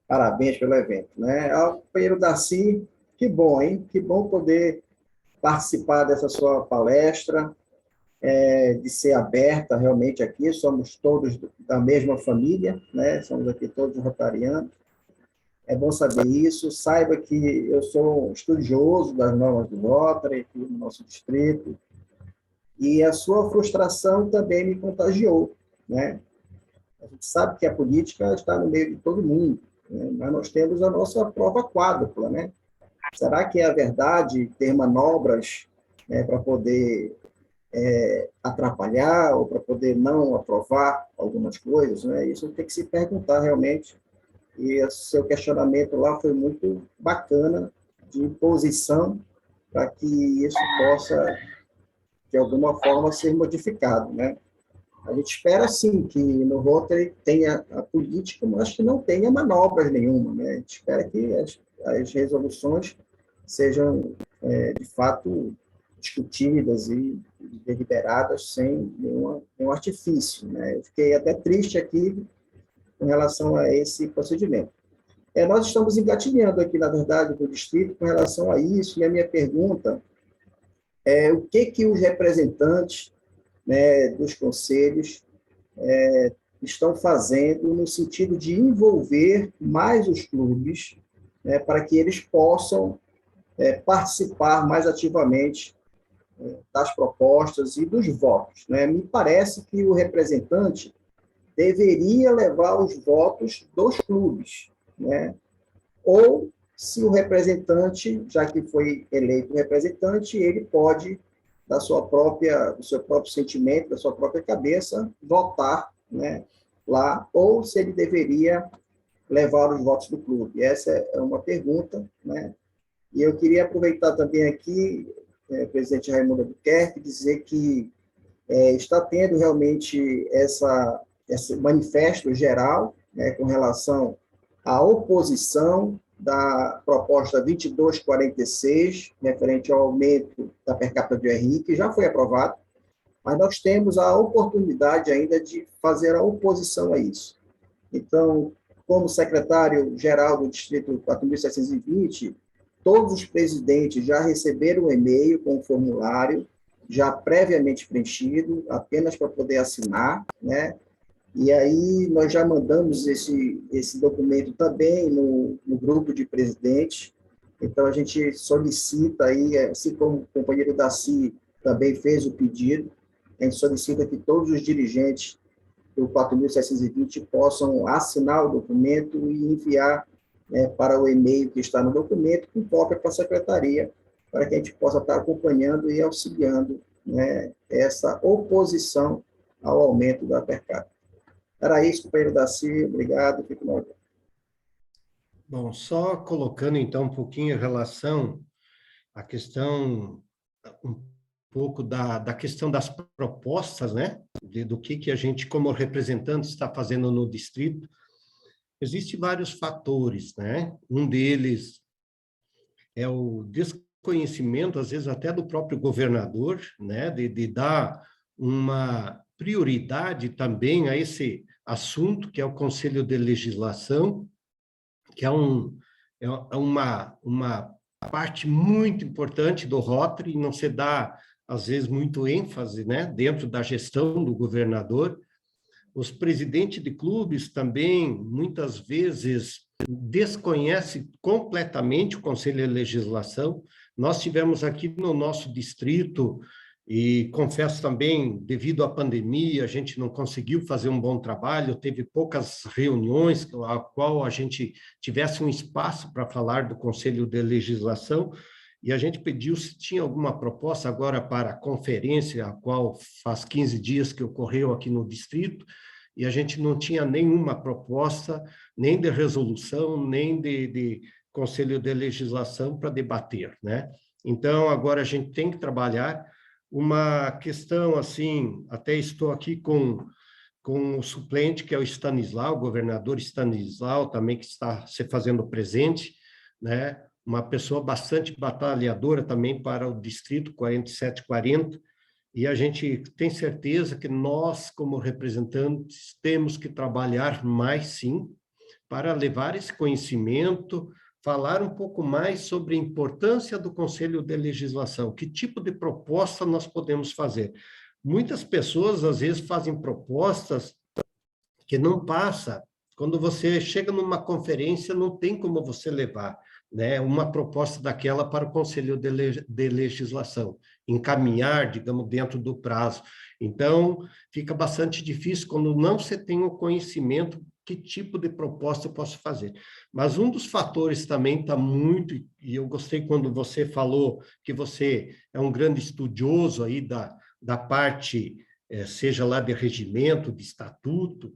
parabéns pelo evento, né? Ao companheiro Darcy, que bom, hein? Que bom poder participar dessa sua palestra, de ser aberta realmente aqui, somos todos da mesma família, né? Somos aqui todos rotarianos. É bom saber isso. Saiba que eu sou um estudioso das normas do Rotary aqui no nosso distrito, e a sua frustração também me contagiou, né? A gente sabe que a política está no meio de todo mundo, né? Mas nós temos a nossa prova quádrupla, né? Será que é verdade ter manobras, né, para poder atrapalhar ou para poder não aprovar algumas coisas, né? Isso tem que se perguntar realmente, e o seu questionamento lá foi muito bacana, de posição, para que isso possa, de alguma forma, ser modificado, né? A gente espera, sim, que no Rotary tenha a política, mas que não tenha manobras nenhuma, né? A gente espera que as resoluções sejam, de fato, discutidas e deliberadas sem nenhum artifício, né? Eu fiquei até triste aqui com relação a esse procedimento. Nós estamos engatilhando aqui, na verdade, do distrito com relação a isso, e a minha pergunta é o que os representantes, né, dos conselhos estão fazendo no sentido de envolver mais os clubes, né, para que eles possam participar mais ativamente das propostas e dos votos, né? Me parece que o representante deveria levar os votos dos clubes, né? Ou, se o representante, já que foi eleito representante, ele pode, do seu próprio sentimento, da sua própria cabeça, votar, né, lá, ou se ele deveria levar os votos do clube? Essa é uma pergunta, né? E eu queria aproveitar também aqui, presidente Raimundo Albuquerque, dizer que está tendo realmente esse manifesto geral, né, com relação à oposição da proposta 2246, referente ao aumento da per capita do RI, que já foi aprovado, mas nós temos a oportunidade ainda de fazer a oposição a isso. Então, como secretário-geral do Distrito 4.720, todos os presidentes já receberam um e-mail com o formulário, já previamente preenchido, apenas para poder assinar, né? E aí nós já mandamos esse documento também no grupo de presidentes. Então, a gente solicita aí, assim como o companheiro Darcy também fez o pedido, a gente solicita que todos os dirigentes do 4.720 possam assinar o documento e enviar para o e-mail que está no documento, com cópia para a secretaria, para que a gente possa estar acompanhando e auxiliando, né, essa oposição ao aumento da per capita. Era isso, companheiro Darcy, obrigado, fico no aguardo. Bom, só colocando então um pouquinho em relação à questão, um pouco da questão das propostas, né, do que a gente, como representante, está fazendo no distrito. Existem vários fatores, né? Um deles é o desconhecimento, às vezes até do próprio governador, né, de dar uma prioridade também a esse assunto, que é o Conselho de Legislação, que é uma parte muito importante do Rotary, não se dá, às vezes, muito ênfase, né, dentro da gestão do governador. Os presidentes de clubes também, muitas vezes, desconhecem completamente o Conselho de Legislação. Nós tivemos aqui no nosso distrito, e confesso também, devido à pandemia, a gente não conseguiu fazer um bom trabalho, teve poucas reuniões a qual a gente tivesse um espaço para falar do Conselho de Legislação, e a gente pediu se tinha alguma proposta agora para a conferência, a qual faz 15 dias que ocorreu aqui no distrito, e a gente não tinha nenhuma proposta, nem de resolução, nem de Conselho de Legislação para debater, né? Então, agora a gente tem que trabalhar uma questão, assim, até estou aqui com o suplente, que é o Stanislau, o governador Stanislau, também que está se fazendo presente, né? Uma pessoa bastante batalhadora também para o Distrito 4740, e a gente tem certeza que nós, como representantes, temos que trabalhar mais, sim, para levar esse conhecimento, falar um pouco mais sobre a importância do Conselho de Legislação, que tipo de proposta nós podemos fazer. Muitas pessoas, às vezes, fazem propostas que não passa. Quando você chega numa conferência, não tem como você levar, né, uma proposta daquela para o Conselho de Legislação, encaminhar, digamos, dentro do prazo. Então, fica bastante difícil quando não se tem o conhecimento que tipo de proposta eu posso fazer. Mas um dos fatores também está muito, e eu gostei quando você falou que você é um grande estudioso aí da parte, seja lá de regimento, de estatuto,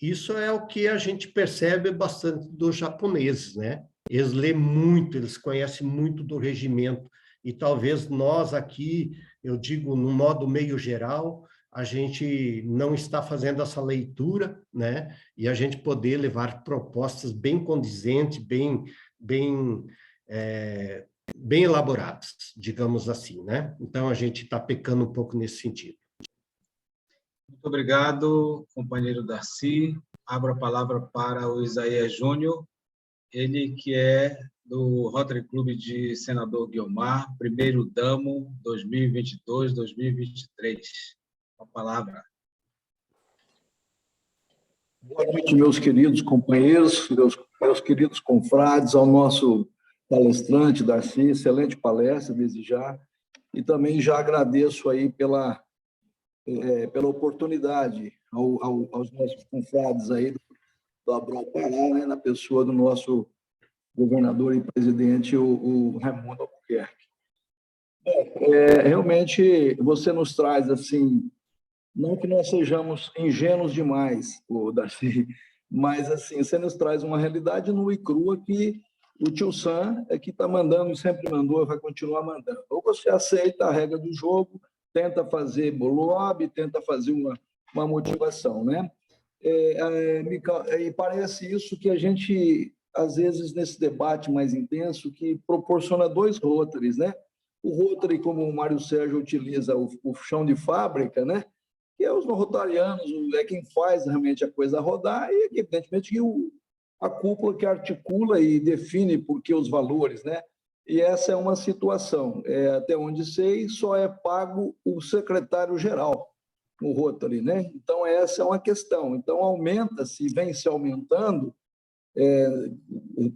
isso é o que a gente percebe bastante dos japoneses, né? Eles lêem muito, eles conhecem muito do regimento, e talvez nós aqui, eu digo no modo meio geral, a gente não está fazendo essa leitura, né? E a gente poder levar propostas bem condizentes, bem elaboradas, digamos assim, né? Então, a gente está pecando um pouco nesse sentido. Muito obrigado, companheiro Darcy. Abro a palavra para o Isaías Júnior, ele que é do Rotary Clube de Senador Guiomar, primeiro damo 2022-2023. A palavra. Boa noite, meus queridos companheiros, meus queridos confrades, ao nosso palestrante, Darcy, excelente palestra, desde já, e também já agradeço aí pela oportunidade aos nossos confrades aí do Abrão Pará, né, na pessoa do nosso governador e presidente, o Raimundo Albuquerque. Realmente, você nos traz, assim, não que nós sejamos ingênuos demais, Darcy, Mas, assim, você nos traz uma realidade nua e crua que o tio Sam é que está mandando, sempre mandou, vai continuar mandando. Ou você aceita a regra do jogo, tenta fazer lobby, tenta fazer uma motivação, né? E parece isso que a gente, às vezes, nesse debate mais intenso, que proporciona dois Rotaries, né? O Rotary, como o Mário Sérgio utiliza o chão de fábrica, né? Que é os rotarianos, é quem faz realmente a coisa rodar, e, evidentemente, a cúpula que articula e define por que os valores, né? E essa é uma situação. Até onde sei, só é pago o secretário-geral no Rotary, né? Então, essa é uma questão. Então, aumenta-se, vem se aumentando,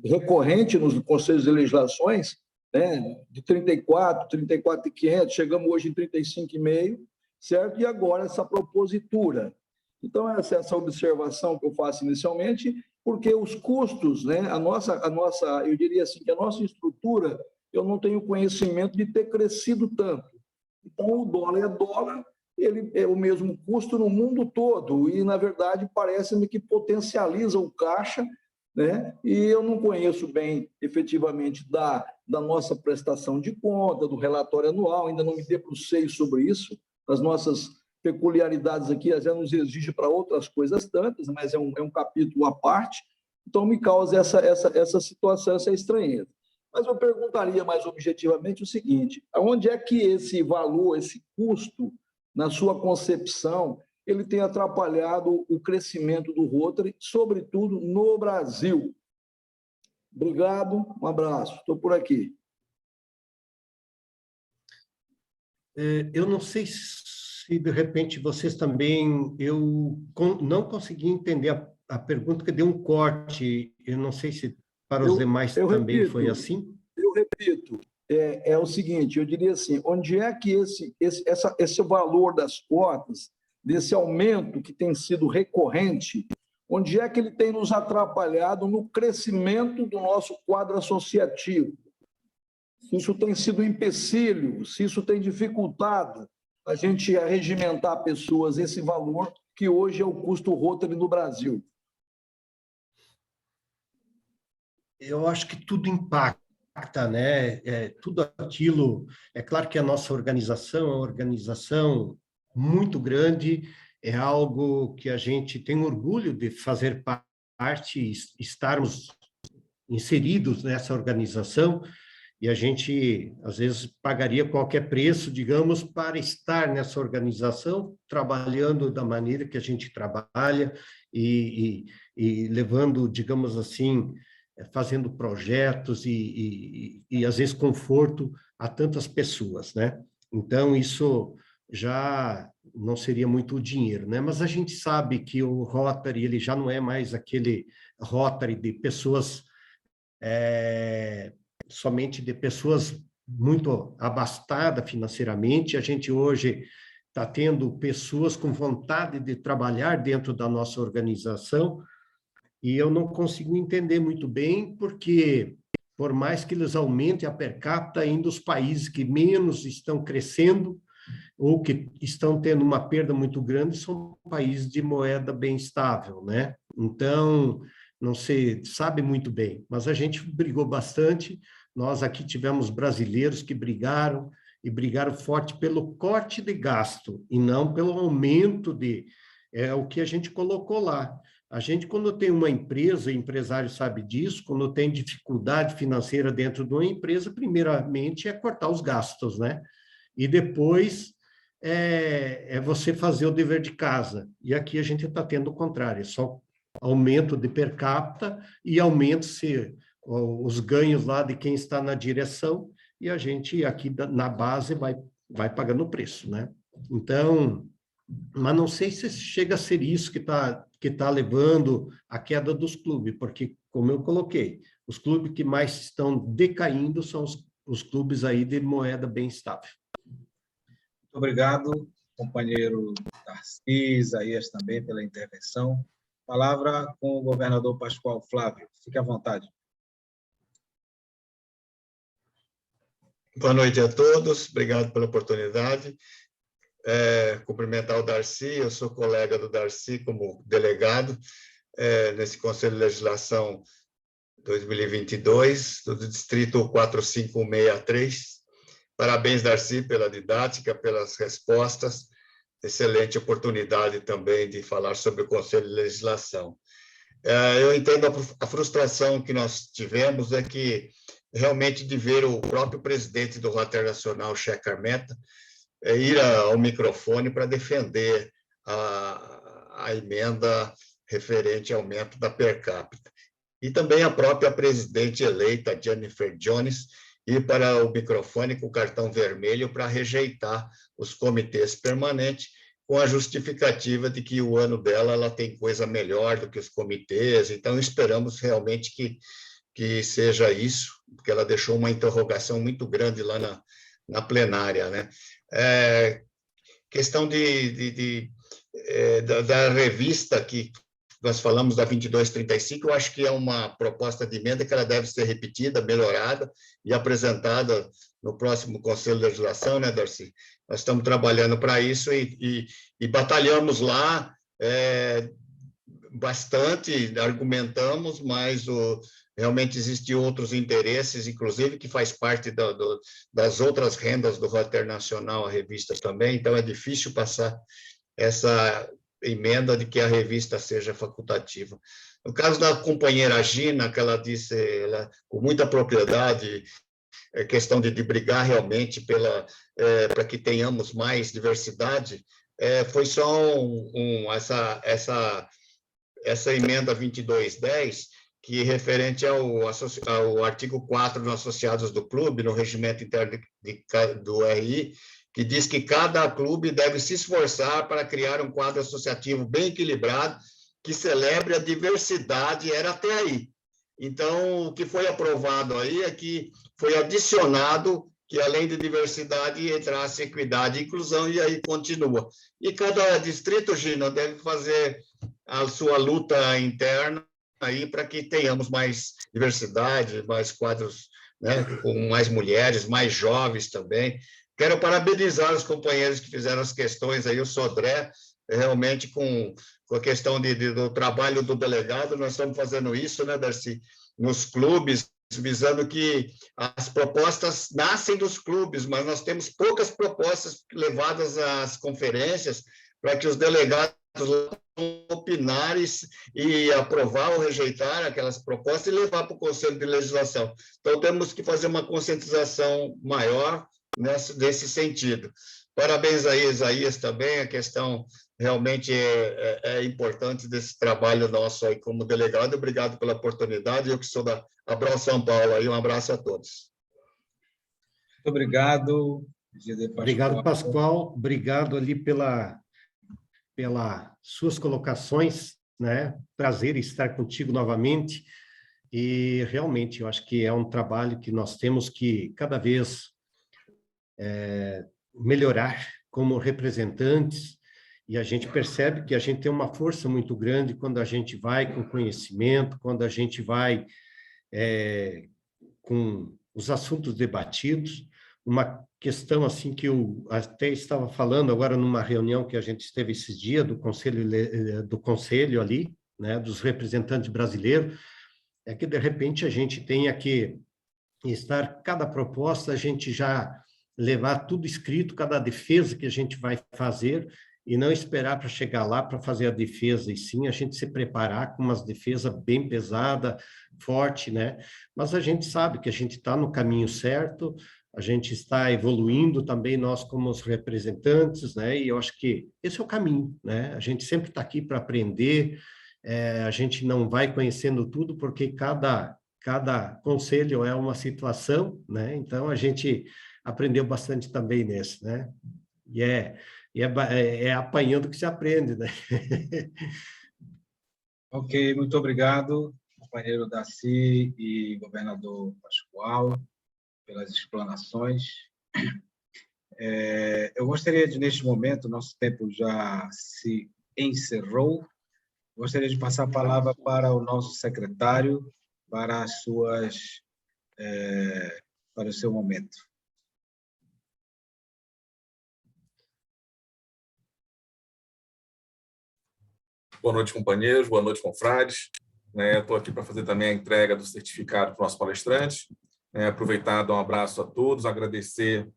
recorrente nos conselhos de legislações, né? De 34, 34.500, chegamos hoje em 35,5, certo? E agora essa propositura. Então, essa observação que eu faço inicialmente, porque os custos, né? Eu diria assim, que a nossa estrutura, eu não tenho conhecimento de ter crescido tanto. Então, o dólar é dólar, ele é o mesmo custo no mundo todo, e, na verdade, parece-me que potencializa o caixa, né? E eu não conheço bem, efetivamente, da nossa prestação de conta, do relatório anual, ainda não me debrucei sobre isso, as nossas peculiaridades aqui, às vezes nos exige para outras coisas tantas, mas é um capítulo à parte, então me causa essa situação, essa estranheza. Mas eu perguntaria mais objetivamente o seguinte: aonde é que esse valor, esse custo, na sua concepção, ele tem atrapalhado o crescimento do Rotary, sobretudo no Brasil? Obrigado, um abraço, estou por aqui. Eu não sei se, de repente, vocês também... Eu não consegui entender a pergunta, que deu um corte. Eu não sei se para os demais também repito, foi assim. Eu repito, é o seguinte, eu diria assim, onde é que esse valor das cotas, desse aumento que tem sido recorrente, onde é que ele tem nos atrapalhado no crescimento do nosso quadro associativo? Se isso tem sido um empecilho, se isso tem dificultado a gente regimentar pessoas esse valor que hoje é o custo Rotary no Brasil. Eu acho que tudo impacta, né? Tudo aquilo... É claro que a nossa organização é uma organização muito grande, é algo que a gente tem orgulho de fazer parte, estarmos inseridos nessa organização, e a gente, às vezes, pagaria qualquer preço, digamos, para estar nessa organização, trabalhando da maneira que a gente trabalha e levando, digamos assim, fazendo projetos e, às vezes, conforto a tantas pessoas, né? Então, isso já não seria muito o dinheiro, né? Mas a gente sabe que o Rotary, ele já não é mais aquele Rotary de pessoas... somente de pessoas muito abastadas financeiramente. A gente hoje está tendo pessoas com vontade de trabalhar dentro da nossa organização, e eu não consigo entender muito bem, porque, por mais que eles aumentem a per capita, ainda os países que menos estão crescendo ou que estão tendo uma perda muito grande são países de moeda bem estável, né? Então, não se sabe muito bem, mas a gente brigou bastante. Nós aqui tivemos brasileiros que brigaram, e brigaram forte pelo corte de gasto, e não pelo aumento de... o que a gente colocou lá. A gente, quando tem uma empresa, o empresário sabe disso, quando tem dificuldade financeira dentro de uma empresa, primeiramente é cortar os gastos, né? E depois é você fazer o dever de casa. E aqui a gente está tendo o contrário, é só aumento de per capita e aumento-se os ganhos lá de quem está na direção, e a gente aqui na base vai pagando o preço, né? Então, mas não sei se chega a ser isso que tá levando à queda dos clubes, porque, como eu coloquei, os clubes que mais estão decaindo são os clubes aí de moeda bem estável. Muito obrigado, companheiro Darcy, Isaías também pela intervenção. Palavra com o governador Pascoal Flávio. Fique à vontade. Boa noite a todos, obrigado pela oportunidade. Cumprimentar o Darcy, eu sou colega do Darcy como delegado, nesse Conselho de Legislação 2022, do Distrito 4563. Parabéns, Darcy, pela didática, pelas respostas. Excelente oportunidade também de falar sobre o Conselho de Legislação. Eu entendo a frustração que nós tivemos é que, realmente, de ver o próprio presidente do Rotary Nacional, Shekhar Carmeta, ir ao microfone para defender a emenda referente ao aumento da per capita. E também a própria presidente eleita, Jennifer Jones, ir para o microfone com o cartão vermelho para rejeitar os comitês permanentes, com a justificativa de que o ano dela ela tem coisa melhor do que os comitês. Então, esperamos realmente que seja isso, porque ela deixou uma interrogação muito grande lá na plenária, né? Questão da revista que nós falamos da 2235, eu acho que é uma proposta de emenda que ela deve ser repetida, melhorada e apresentada no próximo Conselho de Legislação, né, Darcy? Nós estamos trabalhando para isso e batalhamos lá bastante, argumentamos, mas realmente existem outros interesses, inclusive que faz parte das outras rendas do Rotary Nacional, a revista também, então é difícil passar essa emenda de que a revista seja facultativa. No caso da companheira Gina, que ela disse com muita propriedade, questão de brigar realmente para que tenhamos mais diversidade, foi só essa emenda 2210, que referente ao artigo 4 dos associados do clube, no regimento interno do RI, que diz que cada clube deve se esforçar para criar um quadro associativo bem equilibrado, que celebre a diversidade, era até aí. Então, o que foi aprovado aí é que foi adicionado que, além de diversidade, entrasse equidade e inclusão, e aí continua. E cada distrito, Gina, deve fazer a sua luta interna aí para que tenhamos mais diversidade, mais quadros, né, com mais mulheres, mais jovens também. Quero parabenizar os companheiros que fizeram as questões aí, o Sodré, realmente com a questão do trabalho do delegado, nós estamos fazendo isso, né, Darcy, nos clubes, visando que as propostas nascem dos clubes, mas nós temos poucas propostas levadas às conferências para que os delegados opinar e aprovar ou rejeitar aquelas propostas e levar para o Conselho de Legislação. Então, temos que fazer uma conscientização maior nesse sentido. Parabéns aí, Isaías, também, a questão realmente é importante desse trabalho nosso aí como delegado. Obrigado pela oportunidade, eu que sou da Abral São Paulo, aí um abraço a todos. Muito obrigado, Obrigado, Pascoal, obrigado ali pelas suas colocações, né? Prazer estar contigo novamente, e realmente eu acho que é um trabalho que nós temos que cada vez melhorar como representantes, e a gente percebe que a gente tem uma força muito grande quando a gente vai com conhecimento, quando a gente vai com os assuntos debatidos. Uma questão assim que eu até estava falando agora numa reunião que a gente esteve esses dias do conselho ali, né, dos representantes brasileiros, é que de repente a gente tenha que estar, cada proposta a gente já levar tudo escrito, cada defesa que a gente vai fazer, e não esperar para chegar lá para fazer a defesa, e sim a gente se preparar com umas defesas bem pesada, forte, né? Mas a gente sabe que a gente está no caminho certo, a gente está evoluindo também, nós como os representantes, né? E eu acho que esse é o caminho, né? A gente sempre está aqui para aprender, a gente não vai conhecendo tudo, porque cada conselho é uma situação, né? Então, a gente aprendeu bastante também nesse, né? E é apanhando que se aprende, né? Ok, muito obrigado, companheiro Darcy e governador Pascoal, pelas explanações. Eu gostaria de, neste momento, nosso tempo já se encerrou, gostaria de passar a palavra para o nosso secretário, para para o seu momento. Boa noite, companheiros. Boa noite, confrades. Estou aqui para fazer também a entrega do certificado para o nosso palestrante. Aproveitar, dar um abraço a todos, agradecer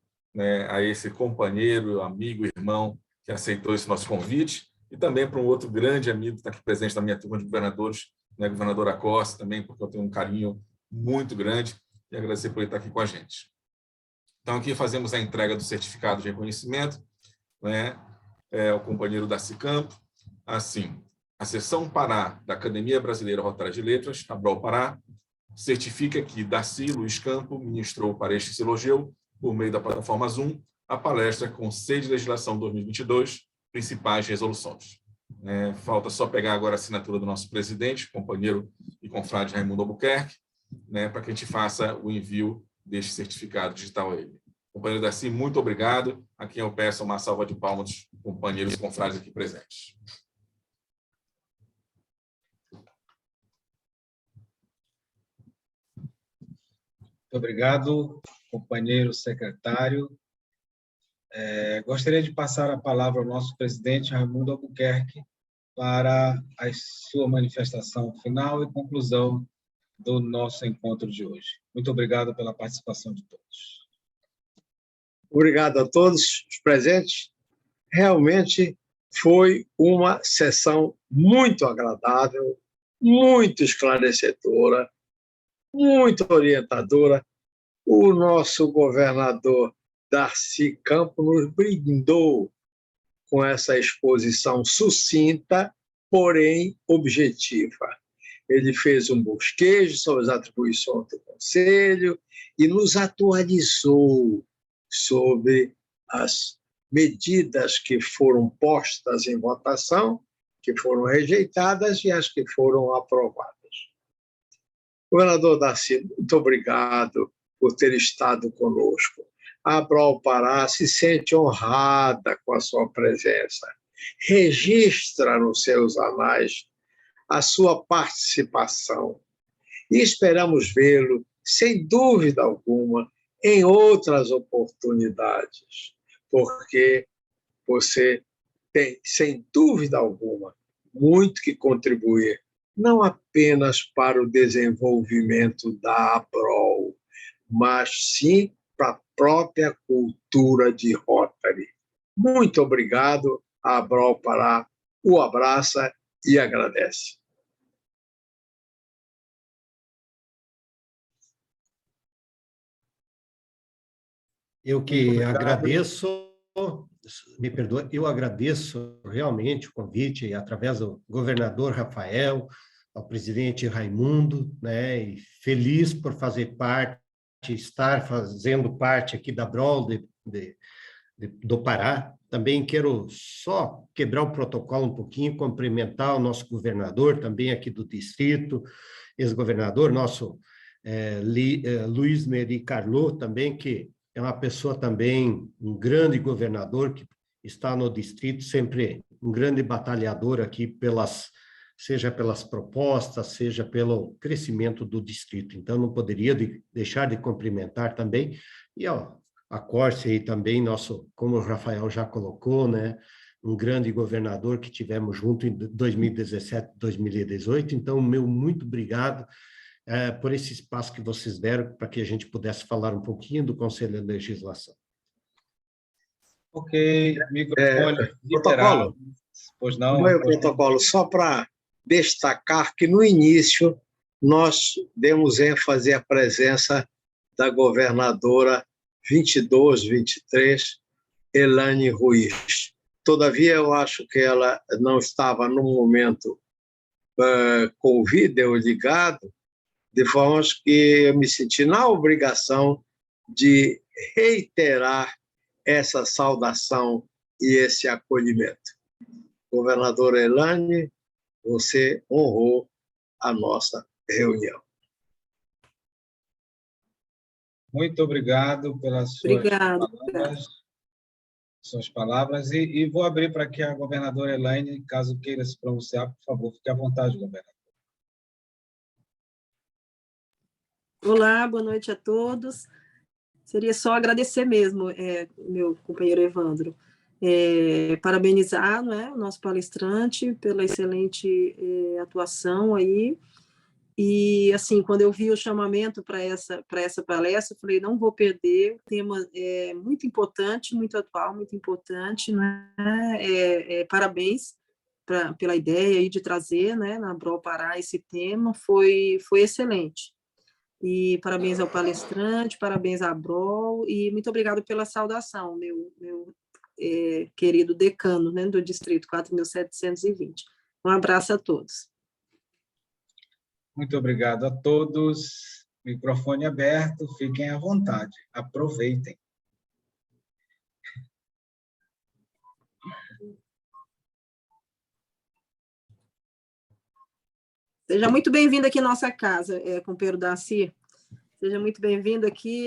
a esse companheiro, amigo, irmão que aceitou esse nosso convite, e também para um outro grande amigo que está aqui presente na minha turma de governadores, governadora Costa, também, porque eu tenho um carinho muito grande, e agradecer por ele estar aqui com a gente. Então, aqui fazemos a entrega do certificado de reconhecimento, ao companheiro Darcy Campo. Assim, a Seção Pará da Academia Brasileira Rotária de Letras, ABROL Pará, certifica que Darcy Luiz Campo ministrou para este silogeu, por meio da plataforma Zoom, a palestra Conselho de Legislação 2022, principais resoluções. Falta só pegar agora a assinatura do nosso presidente, companheiro e confrade Raimundo Albuquerque, para que a gente faça o envio deste certificado digital a ele. Companheiro Darcy, muito obrigado. A quem eu peço uma salva de palmas dos companheiros e confrades aqui presentes. Muito obrigado, companheiro secretário. Gostaria de passar a palavra ao nosso presidente, Raimundo Albuquerque, para a sua manifestação final e conclusão do nosso encontro de hoje. Muito obrigado pela participação de todos. Obrigado a todos os presentes. Realmente foi uma sessão muito agradável, muito esclarecedora, muito orientadora. O nosso governador Darcy Campo nos brindou com essa exposição sucinta, porém objetiva. Ele fez um bosquejo sobre as atribuições do Conselho e nos atualizou sobre as medidas que foram postas em votação, que foram rejeitadas e as que foram aprovadas. Governador Darcy, muito obrigado por ter estado conosco. A ABROL Pará se sente honrada com a sua presença. Registra nos seus anais a sua participação e esperamos vê-lo, sem dúvida alguma, em outras oportunidades, porque você tem, sem dúvida alguma, muito que contribuir, não apenas para o desenvolvimento da ABROL, mas sim para a própria cultura de Rotary. Muito obrigado, a ABROL Pará o abraça e agradece. Eu que agradeço, me perdoe, eu agradeço realmente o convite, através do governador Rafael, ao presidente Raimundo, e feliz por fazer parte, estar fazendo parte aqui da ABROL do Pará. Também quero só quebrar o protocolo um pouquinho, cumprimentar o nosso governador, também aqui do distrito, ex-governador, nosso Luiz Neri Carlot, também, que é uma pessoa também, um grande governador, que está no distrito, sempre um grande batalhador aqui, seja pelas propostas, seja pelo crescimento do distrito. Então, não poderia deixar de cumprimentar também. E a Corse aí também, como o Rafael já colocou, um grande governador que tivemos junto em 2017, 2018. Então, meu muito obrigado por esse espaço que vocês deram para que a gente pudesse falar um pouquinho do Conselho de Legislação. Ok, microfone protocolo. Pois não. Meu protocolo, só para destacar que no início nós demos ênfase à presença da governadora 22-23, Elaine Ruiz. Todavia, eu acho que ela não estava no momento com o vídeo ligado, de forma que eu me senti na obrigação de reiterar essa saudação e esse acolhimento. Governadora Elaine, você honrou a nossa reunião. Muito obrigado pelas suas palavras. E vou abrir para que a governadora Elaine, caso queira se pronunciar, por favor, fique à vontade, governadora. Olá, boa noite a todos. Seria só agradecer mesmo, meu companheiro Evandro. Parabenizar, né, o nosso palestrante pela excelente atuação aí. E, assim, quando eu vi o chamamento para essa palestra, eu falei, não vou perder, o tema é muito importante, muito atual, muito importante, né? Parabéns pela ideia aí de trazer, né, na Abrol Pará esse tema, foi excelente. E parabéns ao palestrante, parabéns à Abrol, e muito obrigado pela saudação, meu querido decano, né, do Distrito 4.720. Um abraço a todos. Muito obrigado a todos. Microfone aberto, fiquem à vontade. Aproveitem. Seja muito bem-vindo aqui à nossa casa, companheiro Darcy. Seja muito bem-vindo aqui.